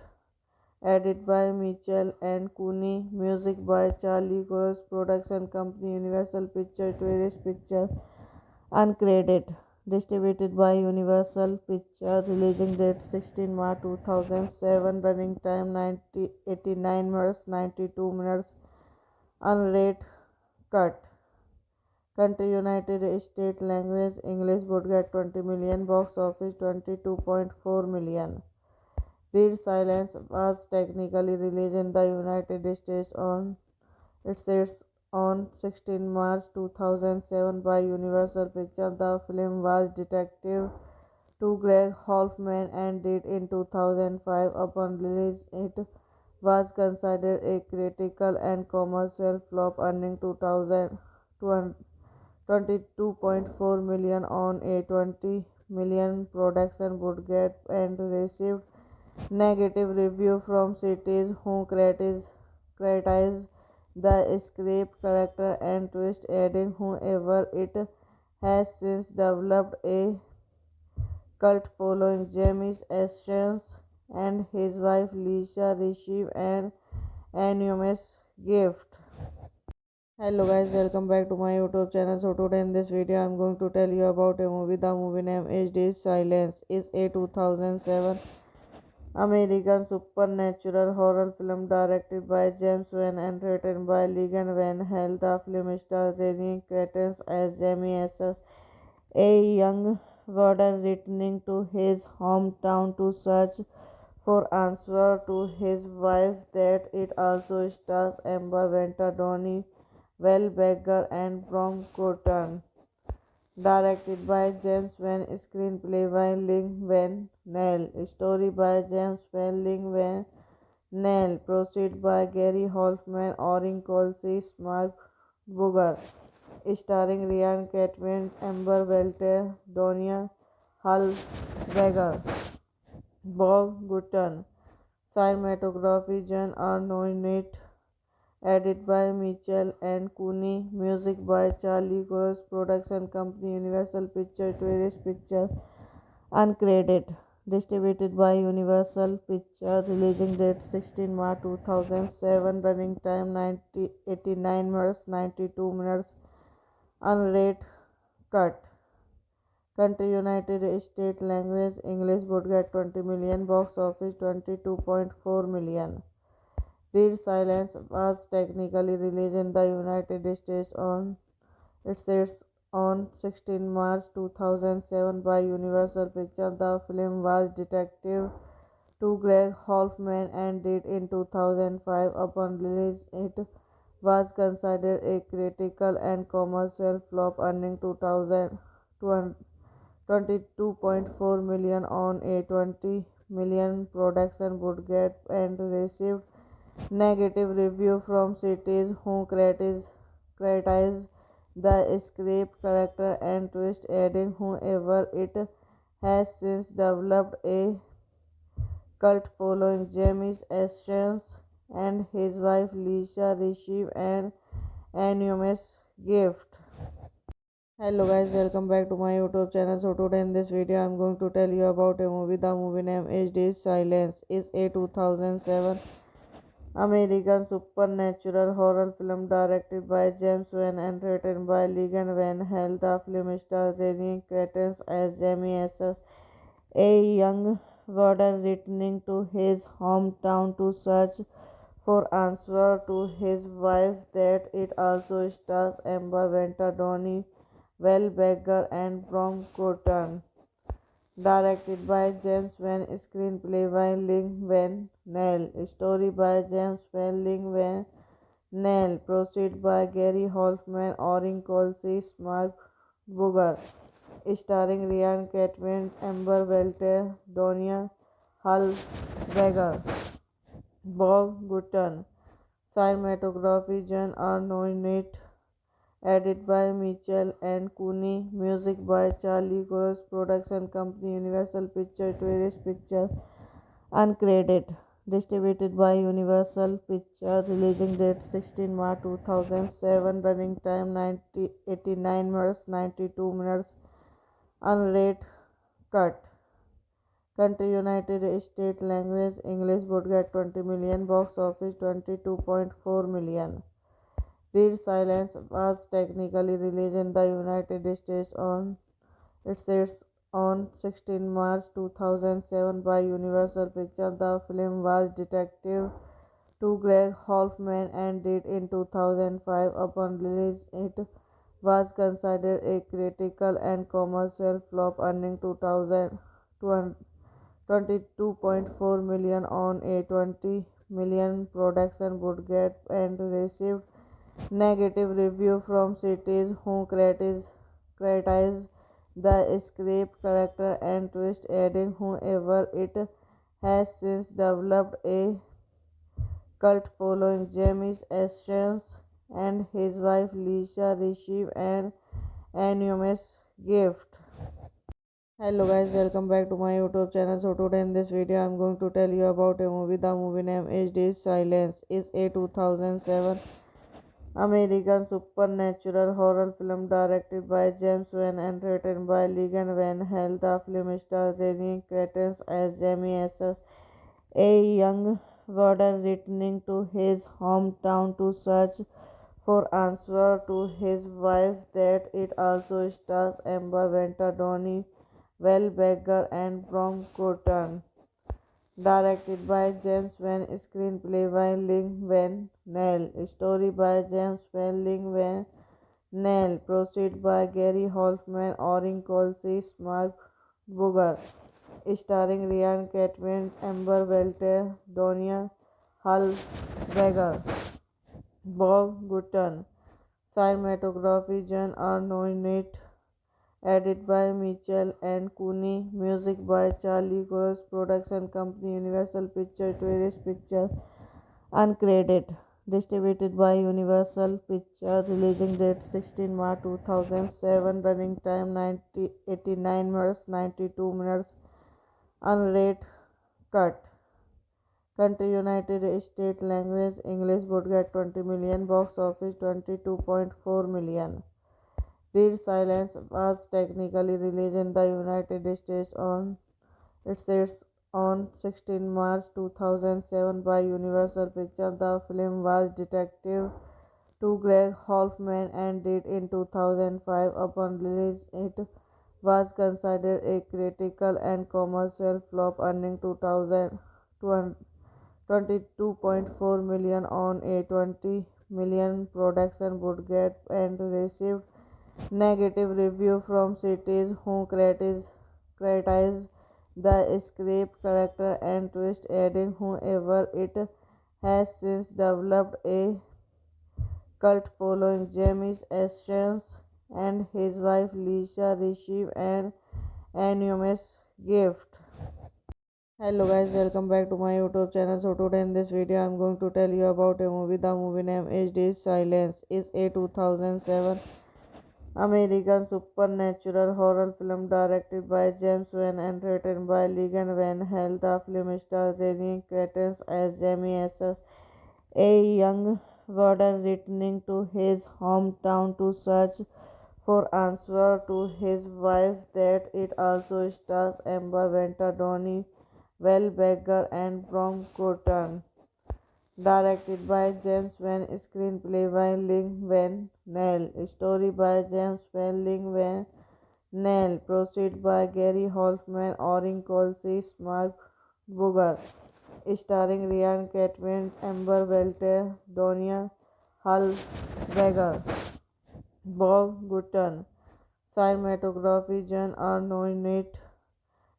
edit by Mitchell and Cooney, music by Charlie Cox, production company Universal Pictures, Tourist Pictures, uncredited, distributed by Universal Pictures, releasing date 16 March 2007, running time 89 minutes 92 minutes, unrated cut. Country United States, language English, budget 20 million, box office 22.4 million. Dead Silence was technically released in the United States on its on 16 March 2007 by Universal Pictures. The film was detective to Greg Hoffman and did in 2005. Upon release, it was considered a critical and commercial flop, earning 22.4 million on a 20 million production budget and received negative review from critics who criticized the script, character, and twist, adding, however, it has since developed a cult following. James Essence and his wife Lisa received an anonymous gift. Hello guys, welcome back to my YouTube channel. So today in this video I'm going to tell you about a movie. The movie name is Dead Silence. Is a 2007 American supernatural horror film directed by James Wan and written by Ligan Van Hell. The film stars Jenny Cretens as Jamie Esses, a young warden returning to his hometown to search for answer to his wife. That it also stars Amber Venter, Donnie Wahlberger, and Brom Cotton. Directed by James Van, screenplay by Lin-Van Nell, story by James Van Lin-Van Nell, proceed by Gary Hoffman, Orin Colsey, Mark Booger, starring Ryan Catlin, Amber Welter, Donia Hallberger, Bob Gutton. Cinematography John Arnott, edit by Mitchell and Cooney, music by Charlie Cox, production company Universal Pictures, Tourist Pictures, uncredited, distributed by Universal Pictures, releasing date 16 March 2007, running time 89 minutes 92 minutes, unrated cut. Country United States, language English, budget 20 million, box office 22.4 million. Dead Silence was technically released in the United States on on 16 March 2007 by Universal Pictures. The film was detective to Greg Hoffman and did in 2005. Upon release, it was considered a critical and commercial flop, earning 22.4 million on a 20 million production budget and received negative review from critics who criticized the script, character, and twist, adding, however, it has since developed a cult following. Jamie Ashens and his wife Lisa received an anonymous gift. Hello guys, welcome back to my YouTube channel. So today in this video I'm going to tell you about a movie. The movie name is Dead Silence. Is a 2007 American supernatural horror film directed by James Wan and written by Ligan Van Hell. The film stars Ryan Cretens as Jamie Asses, a young warden returning to his hometown to search for answer to his wife that it also stars Amber Venter, Donnie Wahlberger and Brom Cotton. Directed by James Van, screenplay by Lin Van Nell, story by James Van Lin Van Nell, proceed by Gary Hoffman, Orin Colsey, Mark Booger, starring Ryan Catlin, Amber Welter, Donia Hallberger, Bob Gutton. Cinematography John Arnott, edit by Mitchell and Cooney, music by Charlie Cox, production company Universal Pictures, Tourist Pictures, uncredited, distributed by Universal Pictures, releasing date 16 March 2007, running time 89 minutes 92 minutes, unrated cut. Country United States, language English, budget 20 million, box office 22.4 million. Dead Silence was technically released in the United States on 16 March 2007 by Universal Pictures. The film was detective to Greg Hoffman and did in 2005. Upon release, it was considered a critical and commercial flop, earning 22.4 million on a 20 million production budget and received negative review from critics who criticized the script, character, and twist, adding, however, it has since developed a cult following. Jamie Ashens and his wife Lisa received an anonymous gift. Hello guys, welcome back to my YouTube channel. So today in this video I'm going to tell you about a movie. The movie name is Dead Silence. Is a 2007 American supernatural horror film directed by James Wan and written by Ligan Van Hell. The film stars Ryan Cretens as Jamie Asses, a young warden returning to his hometown to search for answer to his wife that it also stars Amber Venter, Donnie Wahlberger and Brom Cotton. Directed by James Van, screenplay by Lin Van Nell, story by James Van Lin Van Nell, proceed by Gary Hoffman, Orin Colsey, Mark Booger, starring Ryan Catlin, Amber Welter, Donia Hallberger, Bob Gutton. Cinematography John Arnott, Edit by Mitchell and Cooney, music by Charlie Cox, production company Universal Pictures, Tourist Pictures, uncredited, distributed by Universal Pictures, releasing date 16 March 2007, running time 89 minutes 92 minutes, unrated cut. Country United States, language English, budget 20 million, box office 22.4 million. Dead Silence was technically released in the United States on its on 16 March 2007 by Universal Pictures. The film was detective to Greg Hoffman and did in 2005. Upon release, it was considered a critical and commercial flop, earning 22.4 million on a 20 million production budget and received negative review from critics who criticized the script, character, and twist, adding, however, it has since developed a cult following. Jamie Ashens and his wife Lisa received an anonymous gift. Hello guys, welcome back to my YouTube channel. So today in this video I'm going to tell you about a movie. The movie name is Dead Silence. Is a 2007 American supernatural horror film directed by James Wan and written by Ligan Van Hell. The film stars Jenny Cretens as Jamie Asses, a young warden returning to his hometown to search for answers to his wife death. It also stars Amber Venter, Donnie Wahlberger, and Brom Cotton. Directed by James Wan, screenplay by Lin Van Nell, story by James Wan, Lin Van Nell, proceed by Gary Hoffman, Orin Colsey, Mark Booger, starring Ryan Catlin, Amber Welter, Donia Hallberger, Bob Gutton. Cinematography John Arnott,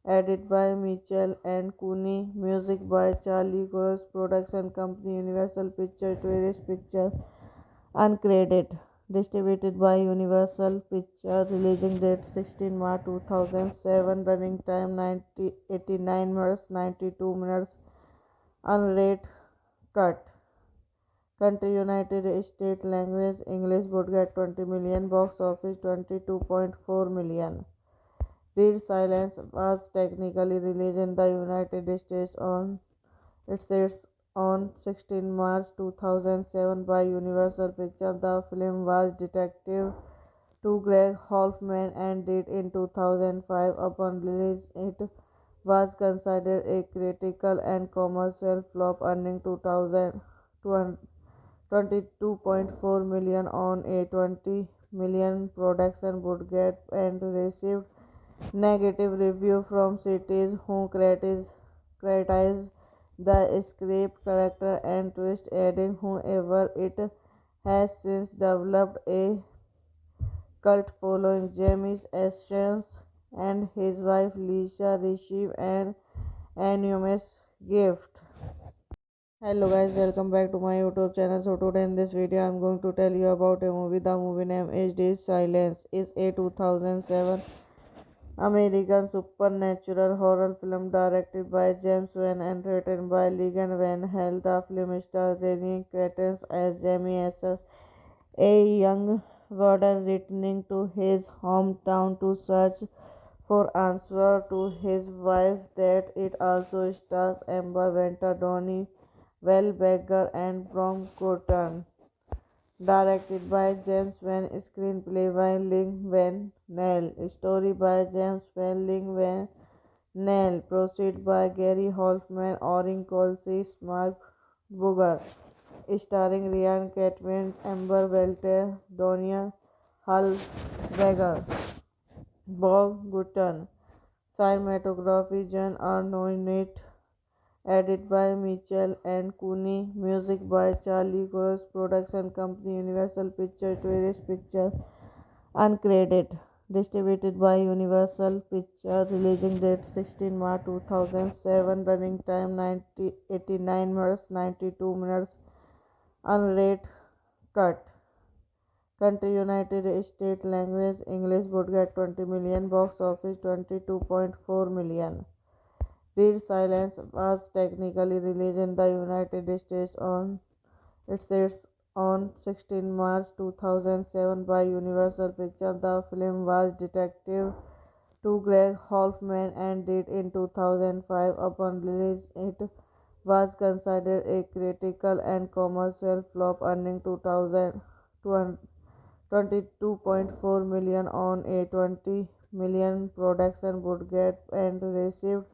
edit by Mitchell and Cooney, music by Charlie Cox, production company Universal Pictures, Tourist Pictures, uncredited, distributed by Universal Pictures, releasing date 16 March 2007, running time 89 minutes 92 minutes, unrated cut. Country United States, language English, budget 20 million, box office 22.4 million. Dead Silence was technically released in the United States on on 16 March 2007 by Universal Pictures. The film was detective to Greg Hoffman and did in 2005. Upon release, it was considered a critical and commercial flop, earning 22.4 million on a 20 million production budget and received negative review from critics who criticized the script, character, and twist, adding, however, it has since developed a cult following. Jamie Ashens and his wife Lisa received an anonymous gift. Hello guys, welcome back to my YouTube channel. So today in this video I'm going to tell you about a movie. The movie name is Dead Silence. Is a 2007 American supernatural horror film directed by James Wan and written by Ligan Van Hell. The film stars Jenny Cretens as Jamie Asses, a young warden returning to his hometown to search for answers to his wife death. It also stars Amber Venter, Donnie Wahlberger, and Brom Cotton. Directed by James Wan, screenplay by Lin Van Nell, story by James Wan, Lin Van Nell, proceed by Gary Hoffman, Orin Colsey, Mark Booger, starring Ryan Catlin, Amber Welter, Donia Hallberger, Bob Gutton. Cinematography John Arnott, edit by Mitchell and Cooney, music by Charlie Cox, production company Universal Pictures, Tourist Pictures, uncredited, distributed by Universal Pictures, releasing date 16 March 2007, running time 89 minutes 92 minutes, unrated cut. Country United States language English would get 20 million, box office 22.4 million. Dead Silence was technically released in the United States on its on 16 March 2007 by Universal Pictures. The film was detective to Greg Hoffman and did in 2005. Upon release, it was considered a critical and commercial flop, earning 22.4 million on a 20 million production budget and received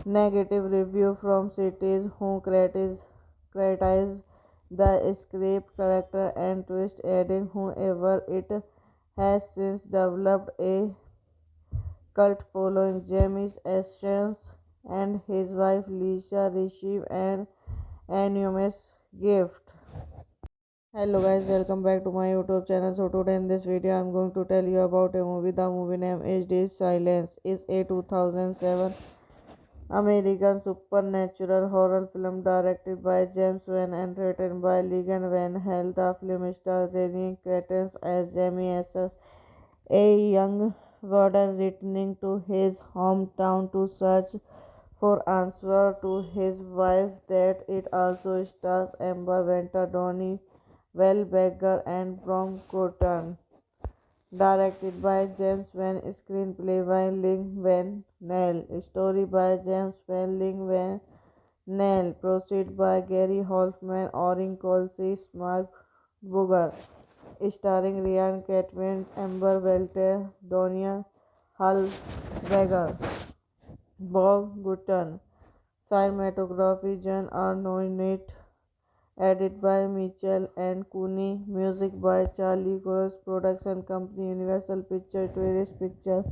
negative review from critics who criticized the script, character, and twist, adding, however, it has since developed a cult following. Jamie Ashens and his wife Lisa received an anonymous gift. Hello guys, welcome back to my YouTube channel. So today in this video I'm going to tell you about a movie. The movie name is Dead Silence. Is a 2007 American supernatural horror film directed by James Wan and written by Ligan Van Hell. The film stars Renee Cretens as Jamie Asses, a young warden returning to his hometown to search for answer to his wife. That it also stars Amber Venter, Donnie Wahlberger, and Brom Cotton. Directed by James Van, screenplay by Ling Van Nell, story by James Van Ling Van Nell, proceed by Gary Hoffman, Orin Colsey, Mark Booger, starring Ryan Catman, Amber Welter, Donia Hallberger, Bob Gutton. Cinematography John Arnott, edit by Mitchell and Cooney, music by Charlie Cox, production company Universal Pictures, Tourist Pictures,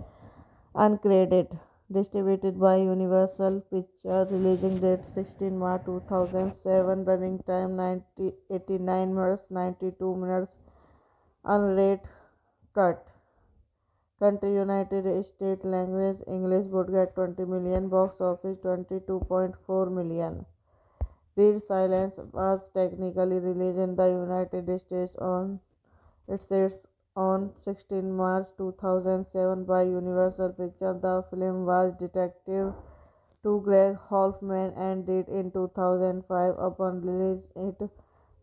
uncredited, distributed by Universal Pictures, releasing date 16 March 2007, running time 89 minutes 92 minutes, unrated cut. Country United States language English would get 20 million, box office 22.4 million. Dead Silence was technically released in the United States on on 16 March 2007 by Universal Pictures. The film was detective to Greg Hoffman and did in 2005. Upon release, it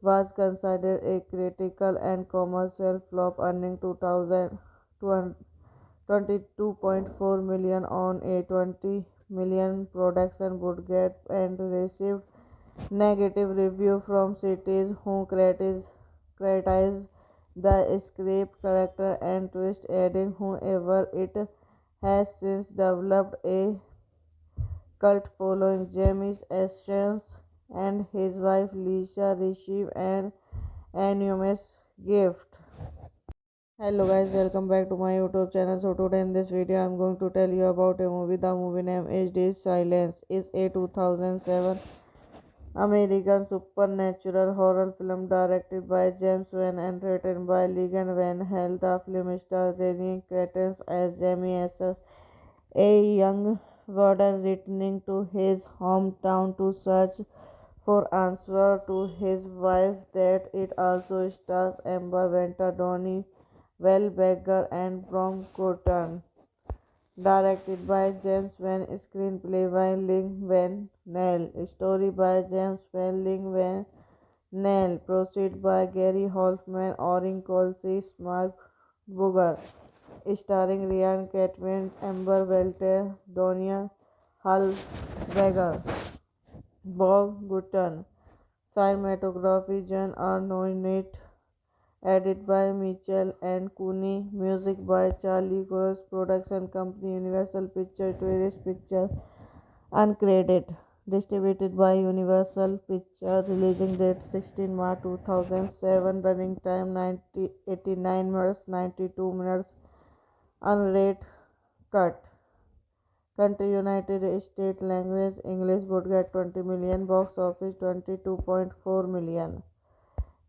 was considered a critical and commercial flop, earning 22.4 million on a 20 million production budget and received negative review from critics who criticized the script, character, and twist, adding, however, it has since developed a cult following. Jamie Ashens and his wife Lisa received an anonymous gift. Hello guys, welcome back to my YouTube channel. So today in this video I'm going to tell you about a movie. The movie name is Dead Silence. Is a 2007 American supernatural horror film directed by James Wan and written by Ligan Van Hell. The film stars Renee Cretens as Jamie Asses, a young warden returning to his hometown to search for answer to his wife. That it also stars Amber Venter, Donnie Wahlberger, and Brom Cotton. Directed by James Van, screenplay by Ling Van Nell, story by James Van Ling Van Nell, proceed by Gary Hoffman, Orin Colsey, Mark Booger, starring Ryan Catman, Amber Welter, Donia Hallberger, Bob Gutton. Cinematography John Arnott, edit by Mitchell and Cooney, music by Charlie Cox, production company Universal Pictures, Tourist Pictures, uncredited, distributed by Universal Pictures, releasing date 16 March 2007, running time 89 minutes 92 minutes, unrated cut. Country United States language English would get 20 million, box office 22.4 million.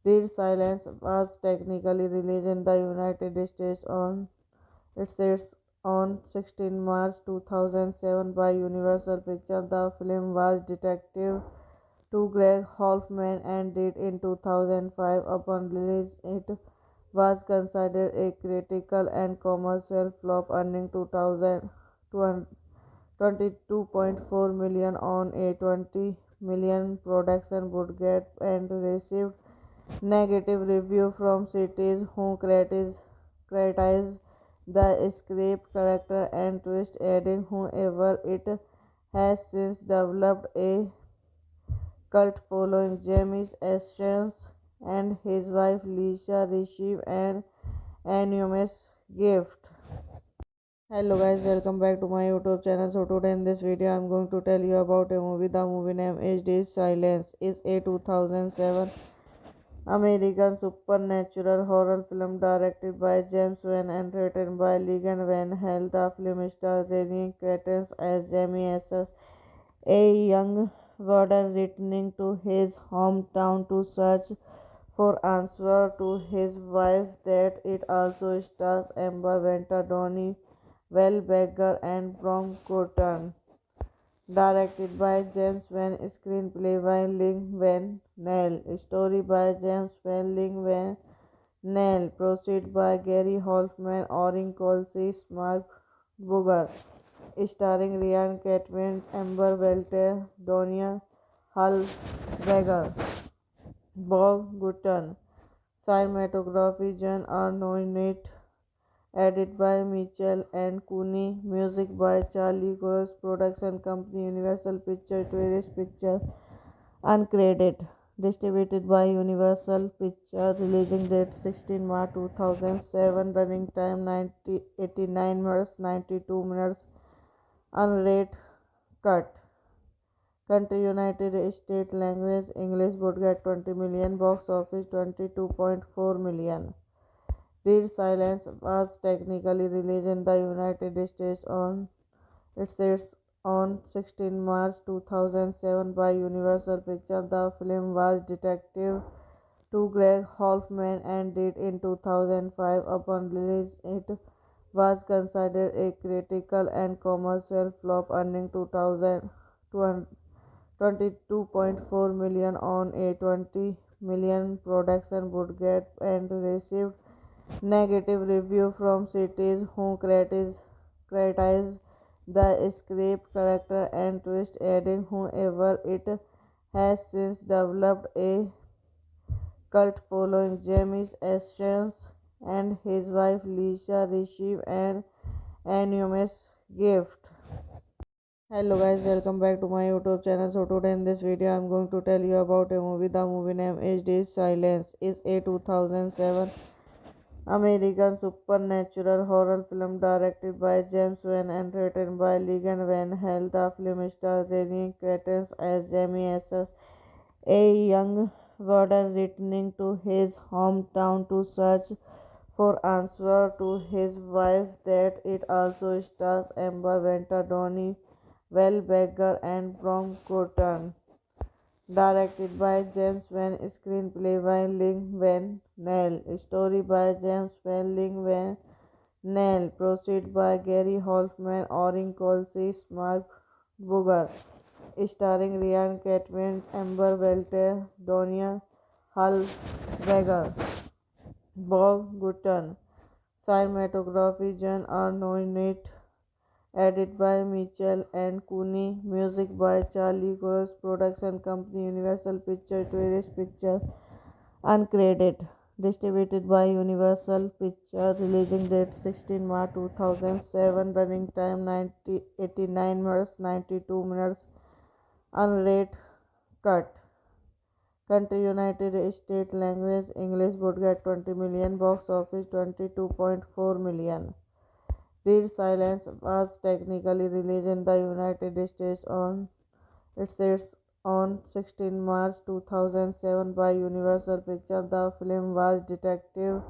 Dead Silence was technically released in the United States on 16 March 2007 by Universal Pictures. The film was detective to Greg Hoffman and did in 2005. Upon release, it was considered a critical and commercial flop, earning 22.4 million on a 20 million production budget and received negative review from critics who criticized the script, character, and twist, adding, however, it has since developed a cult following. Jamie Ashens and his wife Lisa received an anonymous gift. Hello guys, welcome back to my YouTube channel. So today in this video I'm going to tell you about a movie. The movie name is Silence. Is a 2007 American supernatural horror film directed by James Wan and written by Ligan Van Hell. The film stars Jenny Cretens as Jamie Asses, a young warden returning to his hometown to search for answer to his wife. That it also stars Amber Venter, Donnie Wahlberger, and Brom Cotton. Directed by James Van, screenplay by Ling Van Nell, story by James Van Ling Van Nell, proceed by Gary Hoffman, Orin Colsey, Mark Booger, starring Ryan Catman, Amber Welter, Donia Hallberger, Bob Gutton. Cinematography John Arnott, edit by Mitchell and Cooney, music by Charlie Cox, production company Universal Pictures, Tourist Pictures, uncredited, distributed by Universal Pictures, releasing date 16 March 2007, running time 89 minutes 92 minutes, unrated cut. Country United States, language English, budget 20 million, box office 22.4 million. Dead Silence was technically released in the United States on 16 March 2007 by Universal Pictures. The film was detective to Greg Hoffman and did in 2005. Upon release, it was considered a critical and commercial flop, earning 22.4 million on a 20 million production budget and received negative review from critics who criticized the script, character, and twist, adding, however, it has since developed a cult following. Jamie Ashens and his wife Lisa received an anonymous gift. Hello guys, welcome back to my YouTube channel. So today in this video I'm going to tell you about a movie. The movie name is Silence. Is a 2007 American supernatural horror film directed by James Wan and written by Ligan Van Hell. The film stars Jenny Cretens as Jamie Asses, a young warden returning to his hometown to search for answer to his wife. That it also stars Amber Venter, Donnie Wahlberger, and Brom Cotton. Directed by James Van, screenplay by Ling Van Nell, story by James Van Ling Van Nell, proceed by Gary Hoffman, Orin Colsey, Mark Booger, starring Ryan Catman, Amber Welter, Donia Hallberger, Bob Gutton. Cinematography John Arnott, edit by Mitchell and Cooney, music by Charlie Cox, production company Universal Pictures, Tourist Pictures, uncredited, distributed by Universal Pictures, releasing date 16 March 2007, running time 89 minutes 92 minutes, unrated cut. Country United States, language English, budget 20 million, box office 22.4 million. Dead Silence was technically released in the United States on 16 March 2007 by Universal Pictures. The film was detective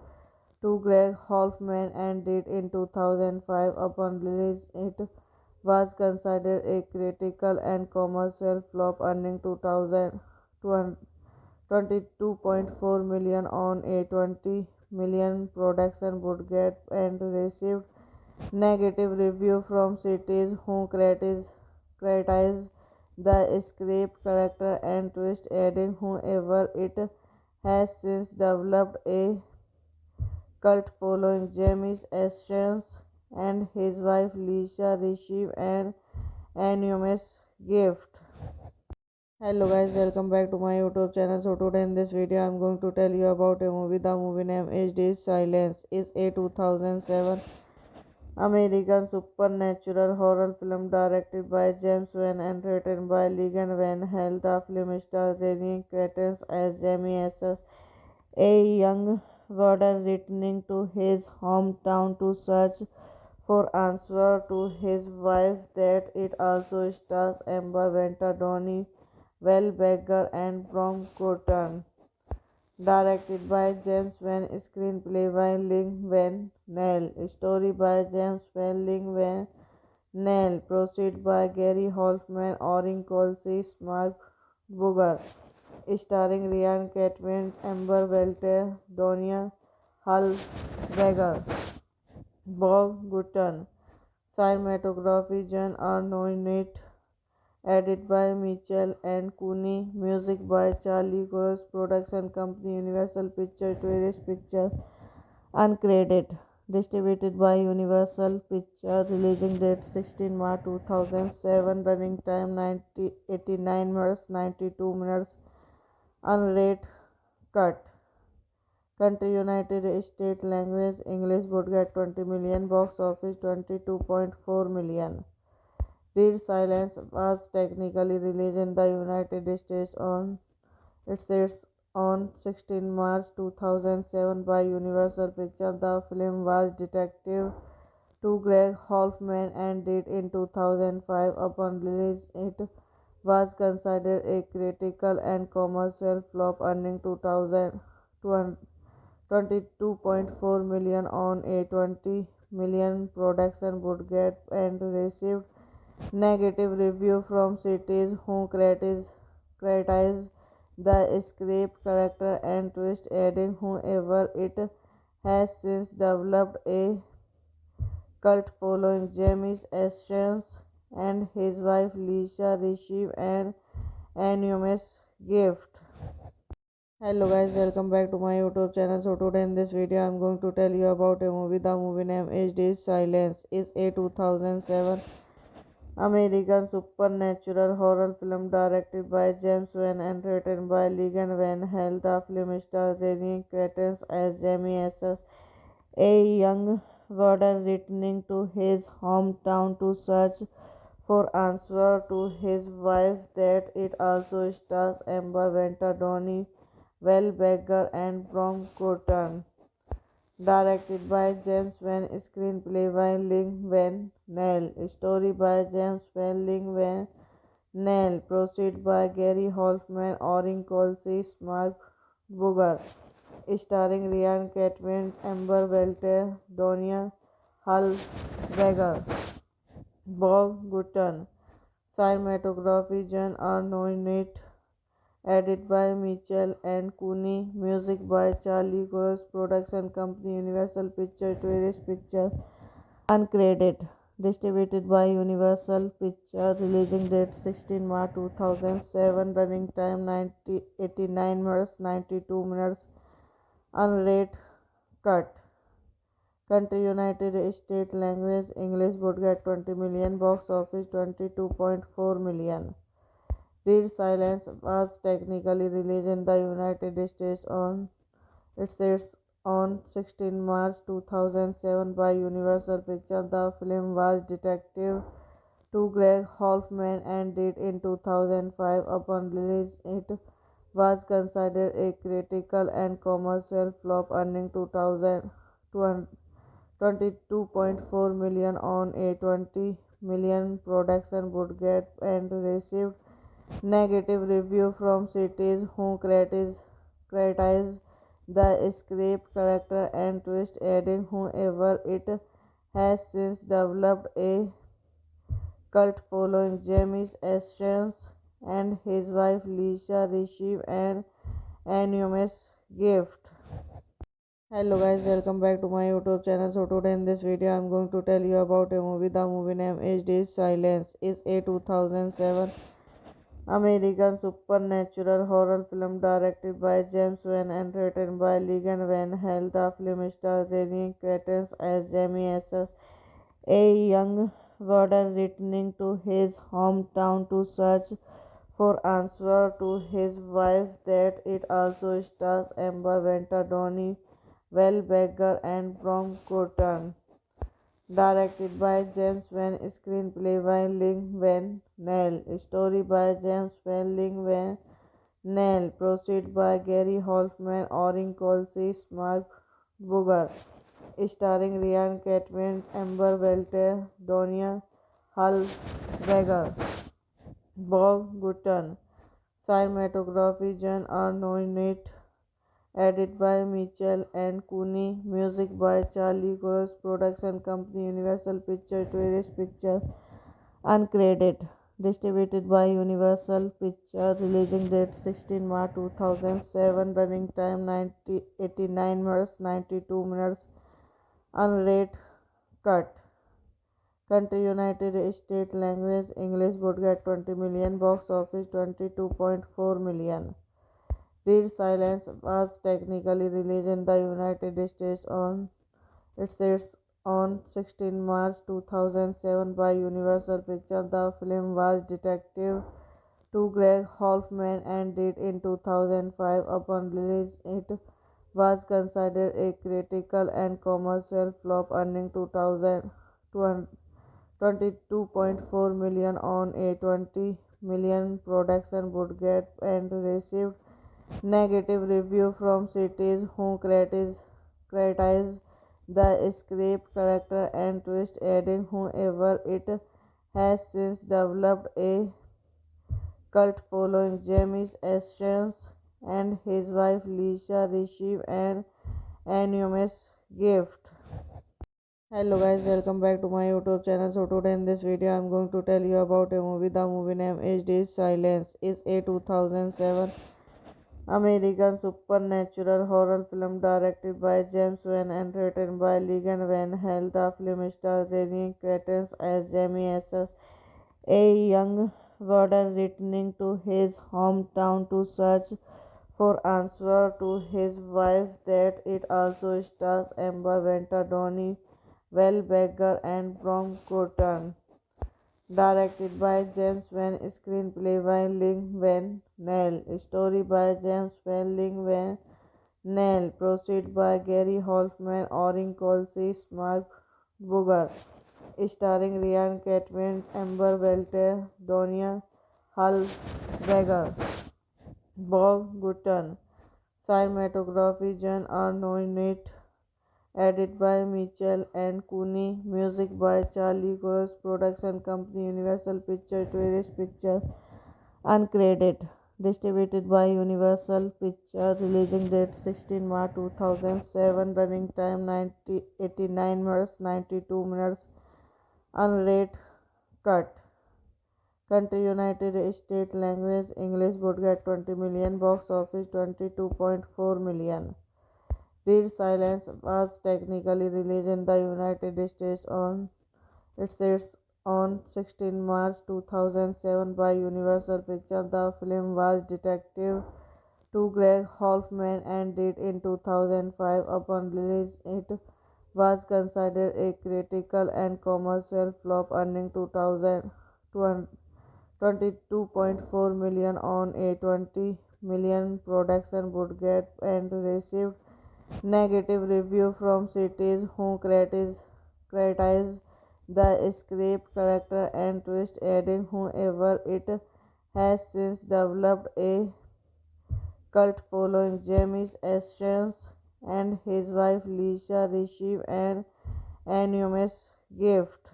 to Greg Hoffman and did in 2005. Upon release, it was considered a critical and commercial flop, earning 22.4 million on a 20 million production budget and received negative review from critics who criticized the script, character, and twist, adding, however, it has since developed a cult following. James Essence and his wife Lisa received an anonymous gift. Hello guys, welcome back to my YouTube channel. So today in this video I'm going to tell you about a movie. The movie name is Silence. Is a 2007 American supernatural horror film directed by James Wan and written by Ligan Van Hell. The film stars Renee Cretens as Jamie Essence, a young warden returning to his hometown to search for answer to his wife. That it also stars Amber Venter, Donnie Wahlberger, and Brom Cotton. Directed by James Van, screenplay by Ling Van Nell, story by James Van Ling Van Nell, proceed by Gary Hoffman, Orin Colsey, Mark Booger, starring Ryan Catman, Amber Welter, Donia Hallberger, Bob Gutton. Cinematography John Arnott, edit by Mitchell and Cooney, music by Charlie Cox, production company Universal Pictures, Tourist Pictures, uncredited, distributed by Universal Pictures, releasing date 16 March 2007, running time 89 minutes 92 minutes, unrated cut. Country United States, language English, budget 20 million, box office 22.4 million. Dead Silence was technically released in the United States on 16 March 2007 by Universal Pictures. The film was detective to Greg Hoffman and did in 2005. Upon release, it was considered a critical and commercial flop, earning 22.4 million on a 20 million production budget and received negative review from critics who criticized the script, character, and twist, adding, however, it has since developed a cult following. James Essence and his wife Lisa received an anonymous gift. Hello guys, welcome back to my YouTube channel. So today in this video I'm going to tell you about a movie. The movie name is Silence. Is a 2007 American supernatural horror film directed by James Wan and written by Ligan Van Hell. The film stars Renee Cretens as Jamie Essence, a young warden returning to his hometown to search for answer to his wife. That it also stars Amber Venter, Donnie Wahlberger, and Brom Cotton. Directed by James Van, screenplay by Ling Van Nell, story by James Van Ling Van Nell, proceed by Gary Hoffman, Orin Colsey, Mark Booger, starring Ryan Catman, Amber Welter, Donia Hallberger, Bob Gutton. Cinematography John Arnott, edit by Mitchell and Cooney, music by Charlie Cox, production company Universal Pictures, Tourist Pictures, uncredited, distributed by Universal Pictures, releasing date 16 March 2007, running time 89 minutes 92 minutes, unrated cut. Country United States, language English, budget 20 million, box office 22.4 million. Dead Silence was technically released in the United States on 16 March 2007 by Universal Pictures. The film was detective to Greg Hoffman and did in 2005. Upon release, it was considered a critical and commercial flop, earning 22.4 million on a 20 million production budget and received negative review from critics who criticized the script, character, and twist, adding, however, it has since developed a cult following. James Essence and his wife Lisa received an anonymous gift. Hello guys, welcome back to my YouTube channel. So today in this video I'm going to tell you about a movie. The movie name is Silence. Is a 2007 American supernatural horror film directed by James Wan and written by Ligan Van Hell. The film stars Renee Cretens as Jamie Esses, a young warden returning to his hometown to search for answer to his wife. That it also stars Amber Venter, Donnie Wahlberger, and Brom Cotton. Directed by James Van, screenplay by Ling Van Nell, story by James Van Ling Van Nell, proceed by Gary Hoffman, Orin Colsey, Mark Booger, starring Ryan Catman, Amber Welter, Donia Hallberger, Bob Gutton. Cinematography John Arnott, edit by Mitchell and Cooney, music by Charlie Cox, production company Universal Pictures, Tourist Pictures, uncredited, distributed by Universal Pictures, releasing date 16 March 2007, running time 89 minutes 92 minutes, unrated cut. Country United States, language English, budget 20 million, box office 22.4 million. Dead Silence was technically released in the United States on its on 16 March 2007 by Universal Pictures. The film was detective to Greg Hoffman and did in 2005. Upon release, it was considered a critical and commercial flop, earning 22.4 million on a 20 million production budget and received negative review from critics who criticized the script, character, and twist, adding, however, it has since developed a cult following. Jamie Ashens and his wife Lisa received an anonymous gift. Hello guys, welcome back to my YouTube channel. So today in this video I'm going to tell you about a movie. The movie name is Dead Silence. Is a 2007 American supernatural horror film directed by James Wan and written by Ligan Van Hell. The film stars Renee Cretens as Jamie Esses, a young warden returning to his hometown to search for answer to his wife. That it also stars Amber Venter, Donnie Wahlberger, and Brom Cotton. Directed by James Van, screenplay by Ling Van Nell, story by James Van Ling Van Nell, proceed by Gary Hoffman, Orin Colsey, Mark Booger, starring Ryan Catman, Amber Welter, Donia Hallberger, Bob Gutton. Cinematography John Arnott, edit by Mitchell and Cooney, music by Charlie Cox, production company Universal Pictures, Tourist Pictures, uncredited, distributed by Universal Pictures, releasing date 16 March 2007, running time 89 minutes 92 minutes, unrated cut. Country United States, language English, budget 20 million, box office 22.4 million. Dead Silence was technically released in the United States on its on 16 March 2007 by Universal Pictures. The film was detective to Greg Hoffman and did in 2005. Upon release, it was considered a critical and commercial flop, earning 22.4 million on a 20 million production budget and received negative review from critics who criticized the script, character, and twist, adding, however, it has since developed a cult following. Jamie Ashens and his wife Lisa received an anonymous gift.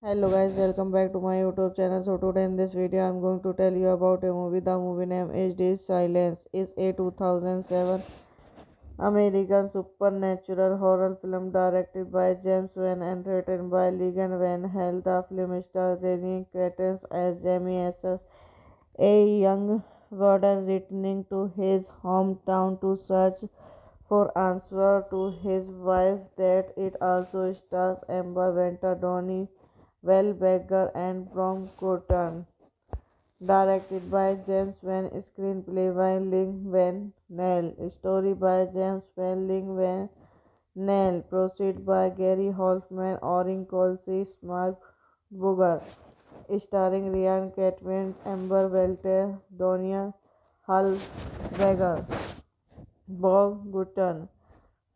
Hello guys, welcome back to my YouTube channel. So today in this video I'm going to tell you about a movie. The movie name is Dead Silence. Is a 2007 American supernatural horror film directed by James Wan and written by Ligan Van Hell. The film stars Renee Cretens as Jamie Esses, a young warden returning to his hometown to search for answer to his wife. That it also stars Amber Venter, Donnie Wahlberger, and Brom Cotton. Directed by James Van, screenplay by Lin Van Nell, story by James Van Lin Van Nell, proceed by Gary Hoffman, Orin Colsey, Mark Booger, starring Ryan Catman, Amber Welter, Donia Hallberger, Bob Gutton.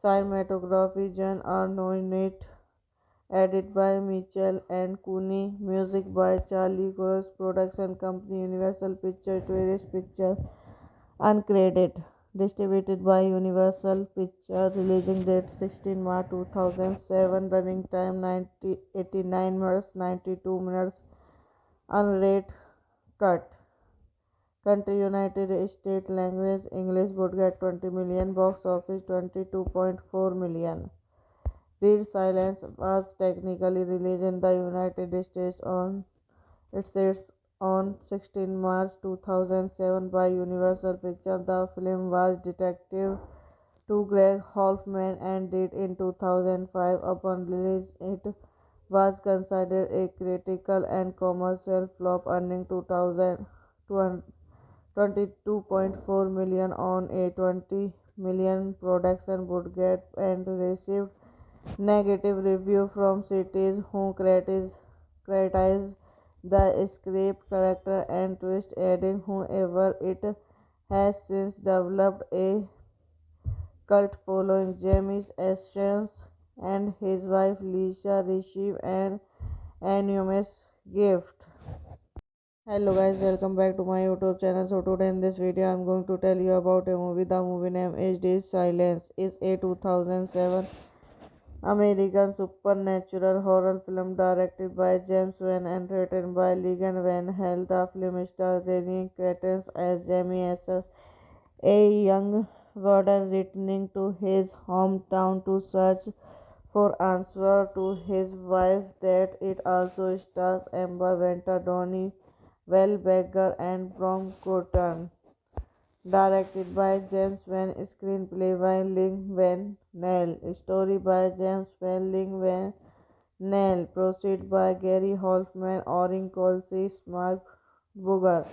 Cinematography John Arnott, edited by Mitchell and Cooney, music by Charlie Cox, production company Universal Pictures, Tourist Pictures, uncredited, distributed by Universal Pictures, releasing date 16 March 2007, running time 89 minutes 92 minutes, unrated cut. Country United States, language English, budget 20 million, box office 22.4 million. Dead Silence was technically released in the United States on its on 16 March 2007 by Universal Pictures. The film was detective to Greg Hoffman and did in 2005. Upon release, it was considered a critical and commercial flop, earning 22.4 million on a 20 million production budget and received negative review from critics who criticized the script, character, and twist, adding, however, it has since developed a cult following. Jamie Ashens and his wife Lisa received an anonymous gift. Hello guys, welcome back to my YouTube channel. So today in this video I'm going to tell you about a movie. The movie name is Dead Silence. Is a 2007 American supernatural horror film directed by James Wan and written by Ligan Van Hell. The film stars Ryan Cratens as Jamie Asses, a young warden returning to his hometown to search for answers to his wife. That it also stars Amber Venter, Donnie Wahlberger, and Brom Cotton. Directed by James Van, screenplay by Lin Van Nell, story by James Van Lin Van Nell, proceed by Gary Hoffman, Orin Colsey, Mark Booger,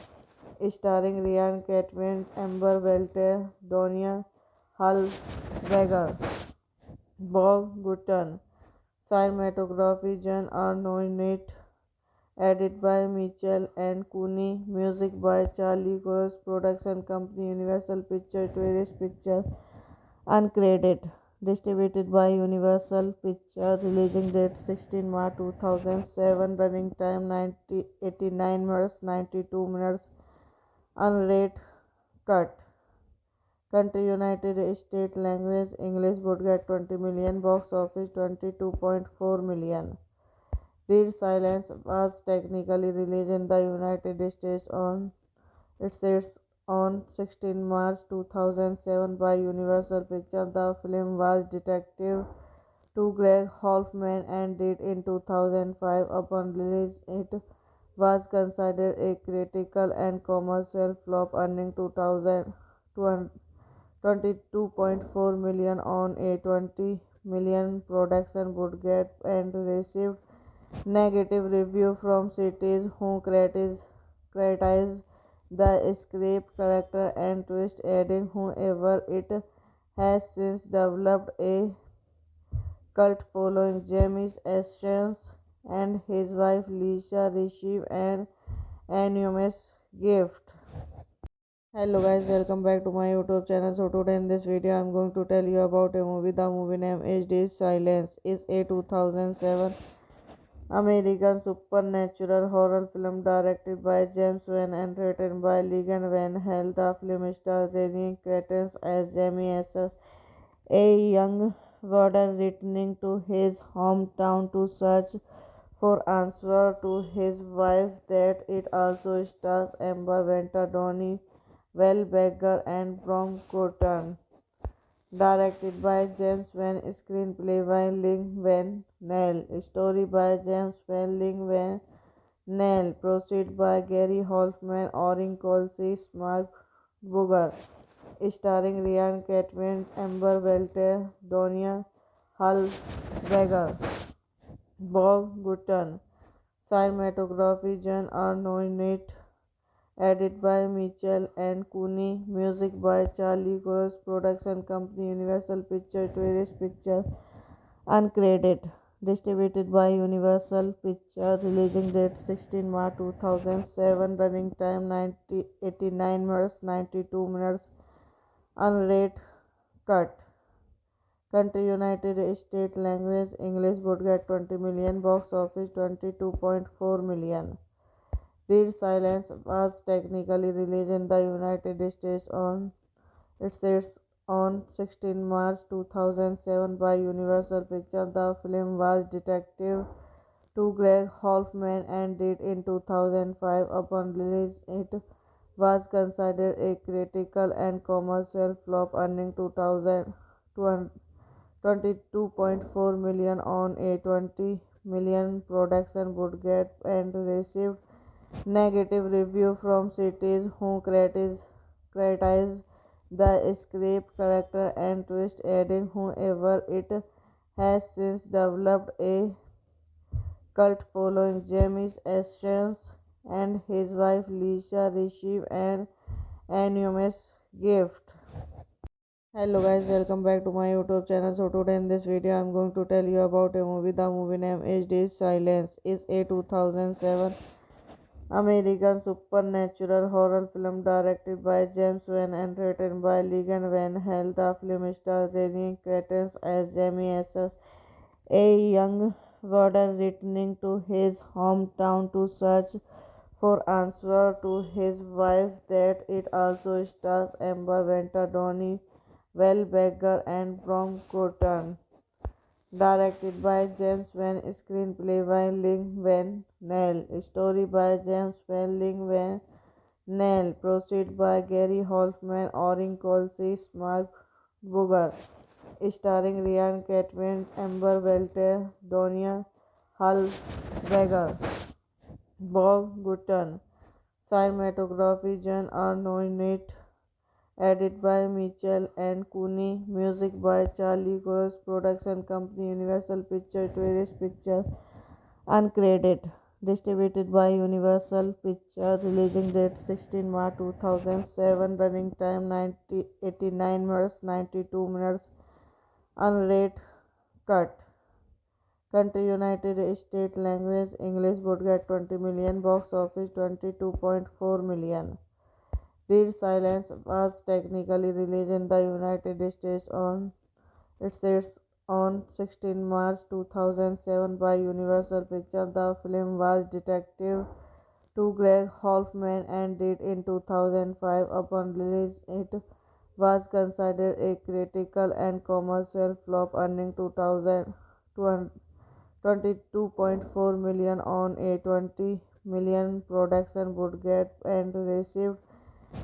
starring Ryan Catman, Amber Welter, Donia Hallberger, Bob Gutton. Cinematography John Arnott, edited by Mitchell and Cooney, music by Charlie Cox, production company Universal Pictures, Tourist Pictures, uncredited, distributed by Universal Pictures, releasing date 16 March 2007, running time 89 minutes 92 minutes, unrated cut. Country United States, language English, budget 20 million, box office 22.4 million. Dead Silence was technically released in the United States on its on 16 March 2007 by Universal Pictures. The film was detective to Greg Hoffman and did in 2005. Upon release, it was considered a critical and commercial flop, earning 22.4 million on a 20 million production budget and received negative review from critics who criticized the script, character, and twist, adding, however, it has since developed a cult following. Jamie Ashens and his wife Lisa received an anonymous gift. Hello guys, welcome back to my YouTube channel. So today in this video I'm going to tell you about a movie. The movie name is Dead Silence. Is a 2007 American supernatural horror film directed by James Wan and written by Ligan Van Hell. The film stars Ryan Cratens as Jamie Asses, a young warden returning to his hometown to search for answers to his wife. That it also stars Amber Venter, Donnie Wahlberger, and Brom Cotton. Directed by James Van, screenplay by Lin Van Nell, story by James Van Lin Van Nell, proceed by Gary Hoffman, Orin Colsey, Mark Booger, starring Ryan Catman, Amber Welter, Donia Hallberger, Bob Gutton. Cinematography John Arnott, Edit by Mitchell and Cooney. Music by Charlie Cox. Production company Universal Pictures. Tourist Pictures. Uncredited. Distributed by Universal Pictures. Releasing date 16 March 2007. Running time 89 minutes 92 minutes. Unrated. Cut. Country United States. Language English. Budget 20 million. Box office 22.4 million. Dead Silence was technically released in the United States on its on 16 March 2007 by Universal Pictures. The film was detective to Greg Hoffman and did in 2005. Upon release, it was considered a critical and commercial flop, earning 22.4 million on a 20 million production budget and received negative review from critics who criticized the script, character, and twist, adding, however, it has since developed a cult following. Jamie Ashens and his wife Lisa received an anonymous gift. Hello guys, welcome back to my YouTube channel. So today in this video I'm going to tell you about a movie. The movie name is Dead Silence. Is a 2007 American supernatural horror film directed by James Wan and written by Ligan Van Hell. The film stars Renee Cretens as Jamie Asses, a young warden returning to his hometown to search for answers to his wife. That it also stars Amber Venter, Donnie Wahlberger, and Brom Cotton. Directed by James Wan, screenplay by Ling Van Nell, story by James Wan, Ling Van Nell, proceed by Gary Hoffman, Orin Colsey, Mark Booger, starring Ryan Catlin, Amber Welter, Donia Hallberger, Bob Gutton. Cinematography John Arnott. Edit by Mitchell and Cooney. Music by Charlie Cox. Production company Universal Pictures. Tourist Pictures. Uncredited. Distributed by Universal Pictures. Releasing date 16 March 2007. Running time 89 minutes 92 minutes. Unrated. Cut. Country United States. Language English. Budget 20 million. Box office 22.4 million. Dead Silence was technically released in the United States on its on 16 March 2007 by Universal Pictures. The film was detective to Greg Hoffman and did in 2005. Upon release, it was considered a critical and commercial flop, earning 22.4 million on a 20 million production budget and received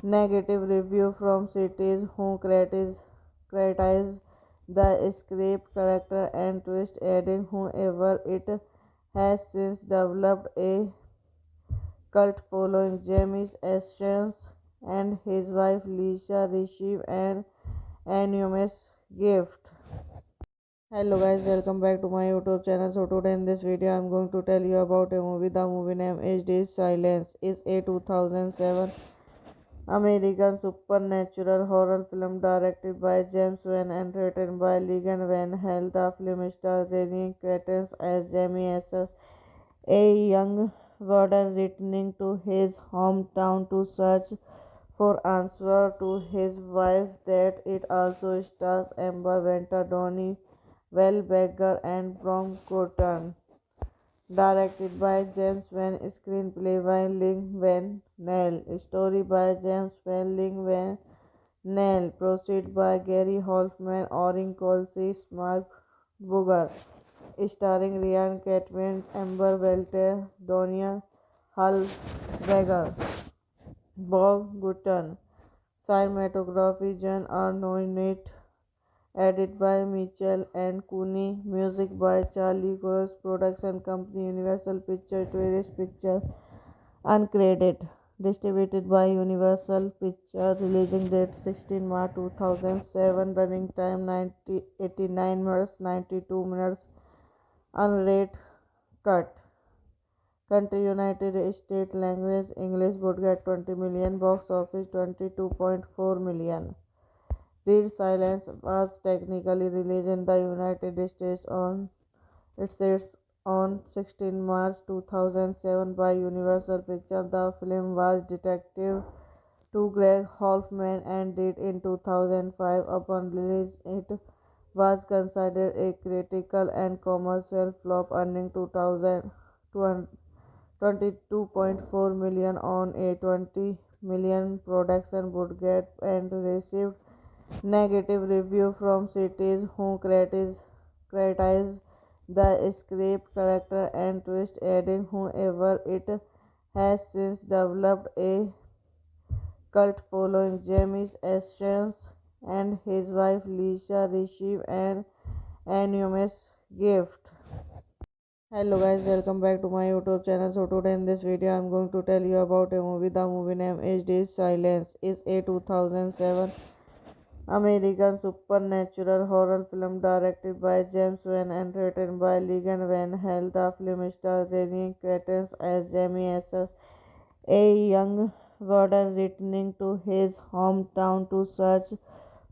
negative review from critics who criticized the script, character, and twist, adding, however, it has since developed a cult following. Jamie Ashens and his wife Lisa received an anonymous gift. Hello guys, welcome back to my YouTube channel. So today in this video I'm going to tell you about a movie. The movie name is Dead Silence. Is a 2007 American supernatural horror film directed by James Wan and written by Ligan Van Hell. The film stars Renee Cretens as Jamie Asses, a young warden returning to his hometown to search for answers to his wife. That it also stars Amber Venter, Donnie Wahlberger, and Brom Cotton. Directed by James Wan, screenplay by Ling Van Nell, story by James Wan, Ling Van Nell, proceed by Gary Hoffman, Orin Colsey, Mark Booger, starring Ryan Catlin, Amber Welter, Donia Hallberger, Bob Gutton. Cinematography John Arnott. Edit by Mitchell and Cooney. Music by Charlie Cox. Production company Universal Pictures. Tourist Pictures. Uncredited. Distributed by Universal Pictures. Releasing date 16 March 2007. Running time 89 minutes 92 minutes. Unrated. Cut. Country United States. Language English. Budget 20 million. Box office 22.4 million. Dead Silence was technically released in the United States on its on 16 March 2007 by Universal Pictures. The film was detective to Greg Hoffman and did in 2005. Upon release, it was considered a critical and commercial flop, earning 22.4 million on a 20 million production budget and received negative review from critics who criticized the script, character, and twist, adding, however, it has since developed a cult following. Jamie Ashens and his wife Lisa received an anonymous gift. Hello guys, welcome back to my YouTube channel. So today in this video I'm going to tell you about a movie. The movie name is Dead Silence. Is a 2007 American supernatural horror film directed by James Wan and written by Ligan Van Hell. The film stars Renee Cretens as Jamie Asses, a young warden returning to his hometown to search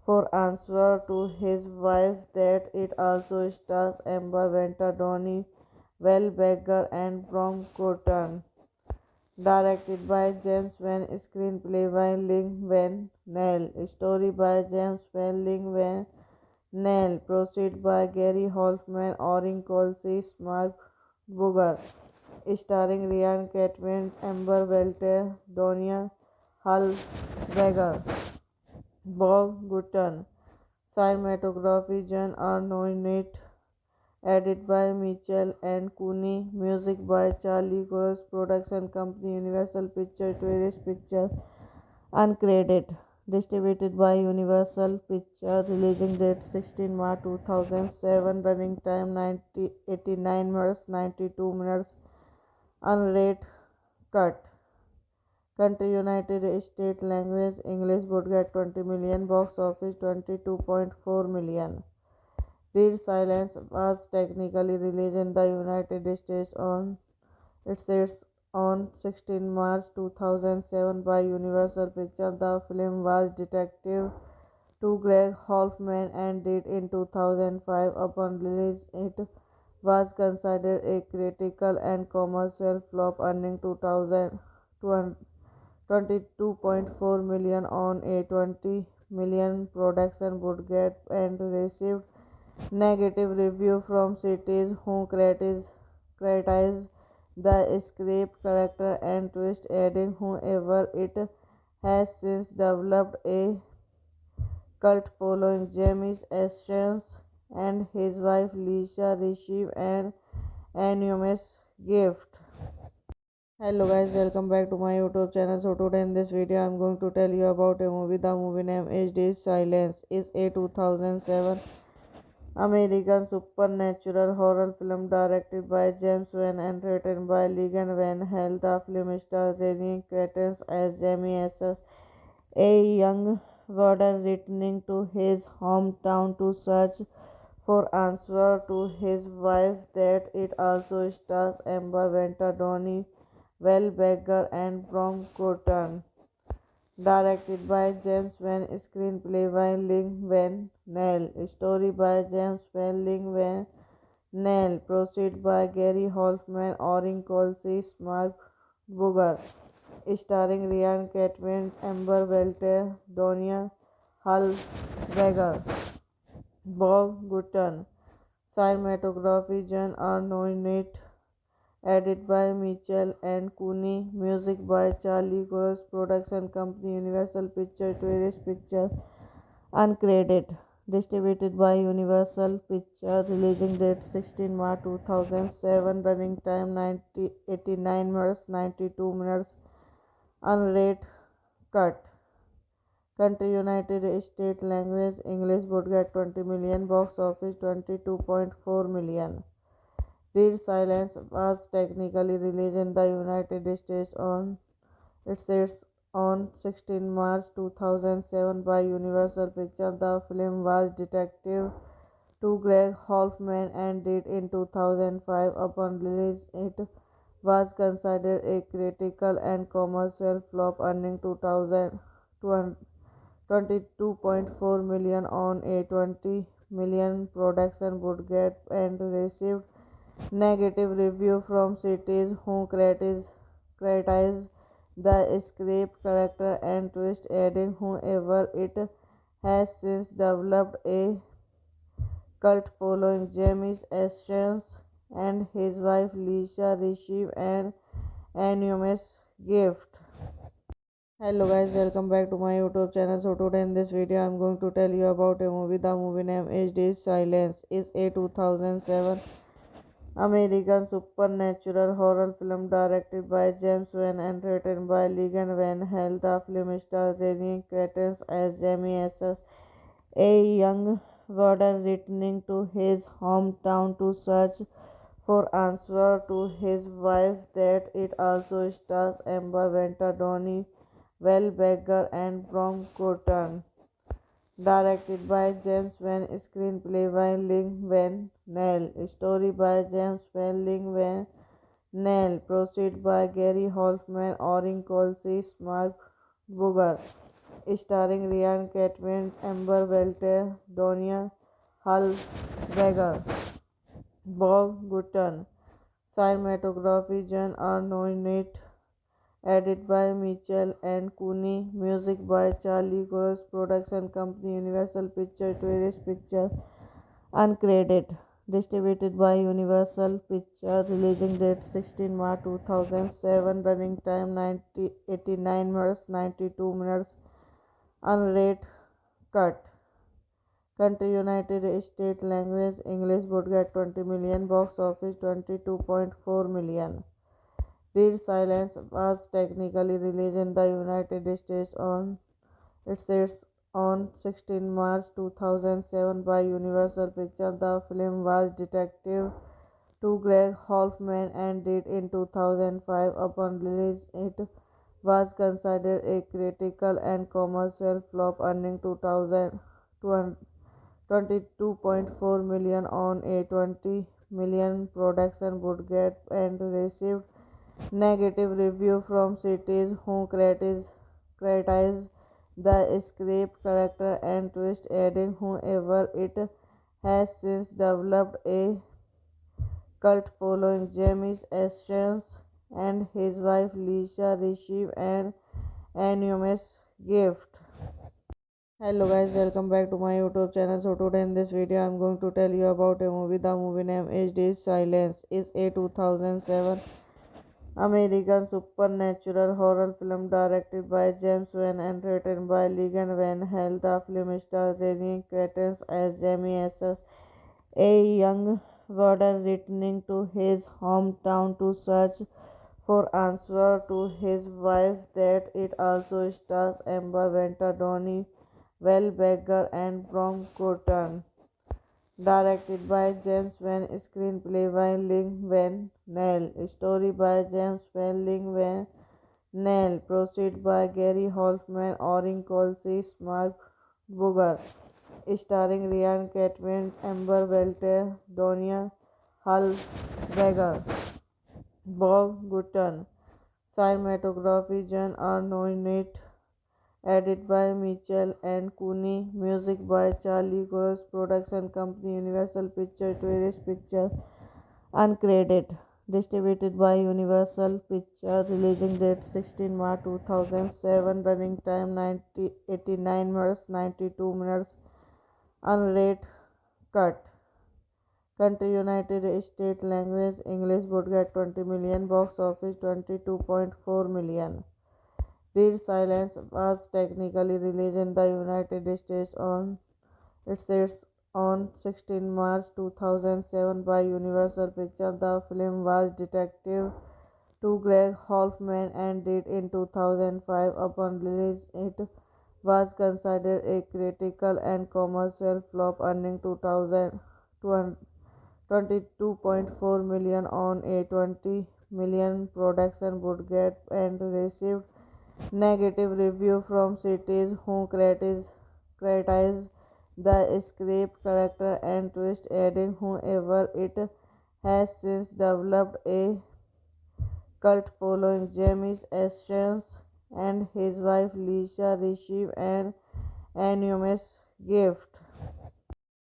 for answer to his wife. That it also stars Amber Venter, Donnie Wahlberger, and Brom Cotton. Directed by James Wan, screenplay by Ling Van Nell, story by James Wan, Ling Van Nell, proceed by Gary Hoffman, Orin Colsey, Mark Booger, starring Ryan Catlin, Amber Welter, Donia Hallberger, Bob Gutton. Cinematography John Arnott, edit by Mitchell and Cooney, music by Charlie Cox, production company Universal Pictures, Tourist Pictures, uncredited, distributed by Universal Pictures, releasing date 16 March 2007, running time 89 minutes 92 minutes, unrated cut. Country United States. Language English. Budget 20 million. Box office 22.4 million. Dead Silence was technically released in the United States on its on 16 March 2007 by Universal Pictures. The film was detective to Greg Hoffman and did in 2005. Upon release, it was considered a critical and commercial flop, earning 22.4 million on a 20 million production budget and received negative review from critics who criticized the script, character, and twist, adding, however, it has since developed a cult following. Jamie Ashens and his wife Lisa received an anonymous gift. Hello guys, welcome back to my YouTube channel. So today in this video I'm going to tell you about a movie. The movie name is Dead Silence. Is a 2007 American supernatural horror film directed by James Wan and written by Ligan Van Hell. The film stars Renee Cretens as Jamie Asses, a young warden returning to his hometown to search for answer to his wife. That it also stars Amber Venter, Donnie Wahlberger, and Brom Cotton. Directed by James Wan, screenplay by Ling Van Nell, story by James Wan, Ling Van Nell, proceed by Gary Hoffman, Orin Colsey, Mark Booger, starring Ryan Catlin, Amber Welter, Donia Hallberger, Bob Gutton. Cinematography John Arnott, edit by Mitchell and Cooney, music by Charlie Cox, production company Universal Pictures, Tourist Pictures, uncredited, distributed by Universal Pictures, releasing date 16 March 2007, running time 89 minutes 92 minutes, unrated cut. Country United States. Language English. Budget 20 million. Box office 22.4 million. Dead Silence was technically released in the United States on its on 16 March 2007 by Universal Pictures. The film was detective to Greg Hoffman and did in 2005. Upon release, it was considered a critical and commercial flop, earning 22.4 million on a 20 million production budget and received negative review from critics who criticized the script, character, and twist, adding, however, it has since developed a cult following. Jamie Ashens and his wife Lisa received an anonymous gift. Hello guys, welcome back to my YouTube channel. So today in this video I'm going to tell you about a movie. The movie name is Dead Silence. Is a 2007 American supernatural horror film directed by James Wan and written by Ligan Van Hell. The film stars Renee Cretens as Jamie Asses, a young warden returning to his hometown to search for answer to his wife. That it also stars Amber Venter, Donnie Wahlberger, and Brom Cotton. Directed by James Van, screenplay by Ling Van Nell, story by James Van Ling Van Nell, proceed by Gary Hoffman, Orin Colsey, Mark Booger, starring Ryan Catman, Amber Welter, Donia Hallberger, Bob Gutton. Cinematography John Arnott, edited by Mitchell and Cooney, music by Charlie Cox, production company Universal Pictures, Tourist Pictures, uncredited, distributed by Universal Pictures, releasing date 16 March 2007, running time 89 minutes 92 minutes, unrated cut. Country United States, language English, budget 20 million, box office 22.4 million. Dead Silence was technically released in the United States on its on 16 March 2007 by Universal Pictures. The film was detective to Greg Hoffman and did in 2005. Upon release, it was considered a critical and commercial flop, earning 22.4 million on a 20 million production budget and received negative review from critics who criticized the script, character, and twist, adding, however, it has since developed a cult following. Jamie Ashens and his wife Lisa received an anonymous gift. Hello guys, welcome back to my YouTube channel. So today in this video I'm going to tell you about a movie. The movie name is Dead Silence. Is a 2007 American supernatural horror film directed by James Wan and written by Ligan Van Hell. The film stars Renee Cretens as Jamie Asses, a young warden returning to his hometown to search for answer to his wife. That it also stars Amber Venter, Donnie Wahlberger, and Brom Cotton. Directed by James Van, screenplay by Ling Van Nell, story by James Van Ling Van Nell, proceed by Gary Hoffman, Orin Colsey, Mark Booger, starring Ryan Catman, Amber Welter, Donia Hallberger, Bob Gutton. Cinematography John Arnott, edited by Mitchell and Cooney, music by Charlie Cox, production company Universal Pictures, Tourist Pictures, uncredited, distributed by Universal Pictures, releasing date 16 March 2007, running time 89 minutes 92 minutes, unrated cut. Country United States, language English, budget 20 million, box office 22.4 million. Dead Silence was technically released in the United States on its on 16 March 2007 by Universal Pictures. The film was detective to Greg Hoffman and did in 2005. Upon release, it was considered a critical and commercial flop, earning 22.4 million on a 20 million production budget and received negative review from critics who criticized the script, character, and twist, adding, however, it has since developed a cult following. James Essence and his wife Lisa receive an enormous gift.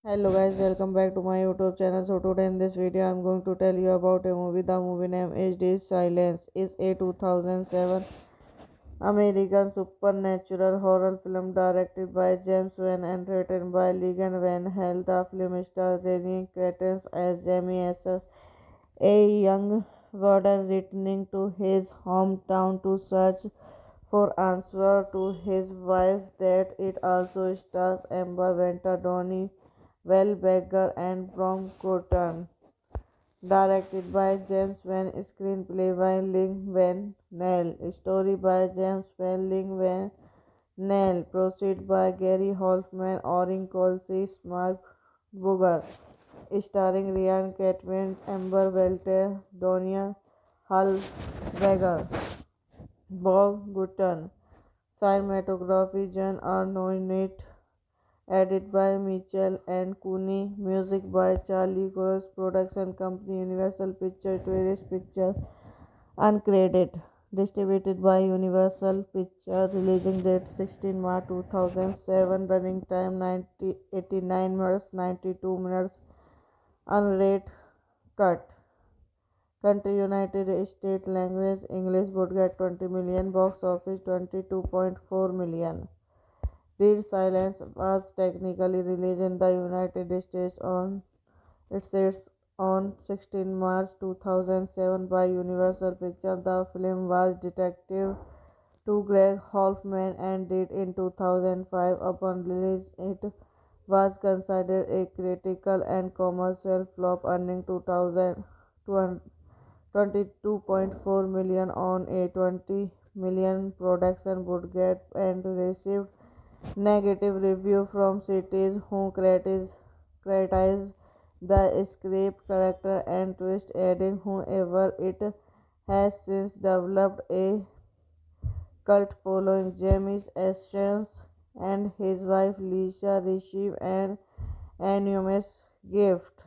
Hello guys, welcome back to my YouTube channel. So today in this video I'm going to tell you about a movie. The movie name is Dead Silence. Is a 2007 American supernatural horror film directed by James Wan and written by Ligan Van Hell. The film stars Renee Cretens as Jamie Essence, a young warden returning to his hometown to search for answer to his wife. That it also stars Amber Venter, Donnie Wahlberger, and Brom Cotton. Directed by James Van, screenplay by Ling Van Nell, story by James Van Ling Van Nell, proceed by Gary Hoffman, Orin Colsey, Mark Booger, starring Ryan Catlin, Amber Welter, Donia Hallberger, Bob Gutton. Cinematography John Arnott, edited by Mitchell and Cooney, music by Charlie Cox, production company Universal Pictures, Tourist Pictures, uncredited, distributed by Universal Pictures, releasing date 16 March 2007, running time 89 minutes 92 minutes, unrated cut. Country United States, language English, budget 20 million, box office 22.4 million. Dead Silence was technically released in the United States on its on 16 March 2007 by Universal Pictures. The film was detective to Greg Hoffman and did in 2005. Upon release, it was considered a critical and commercial flop, earning 22.4 million on a 20 million production budget and received negative review from critics who criticized the script, character, and twist, adding, however, it has since developed a cult following. James Essence and his wife Lisa receive an enormous gift.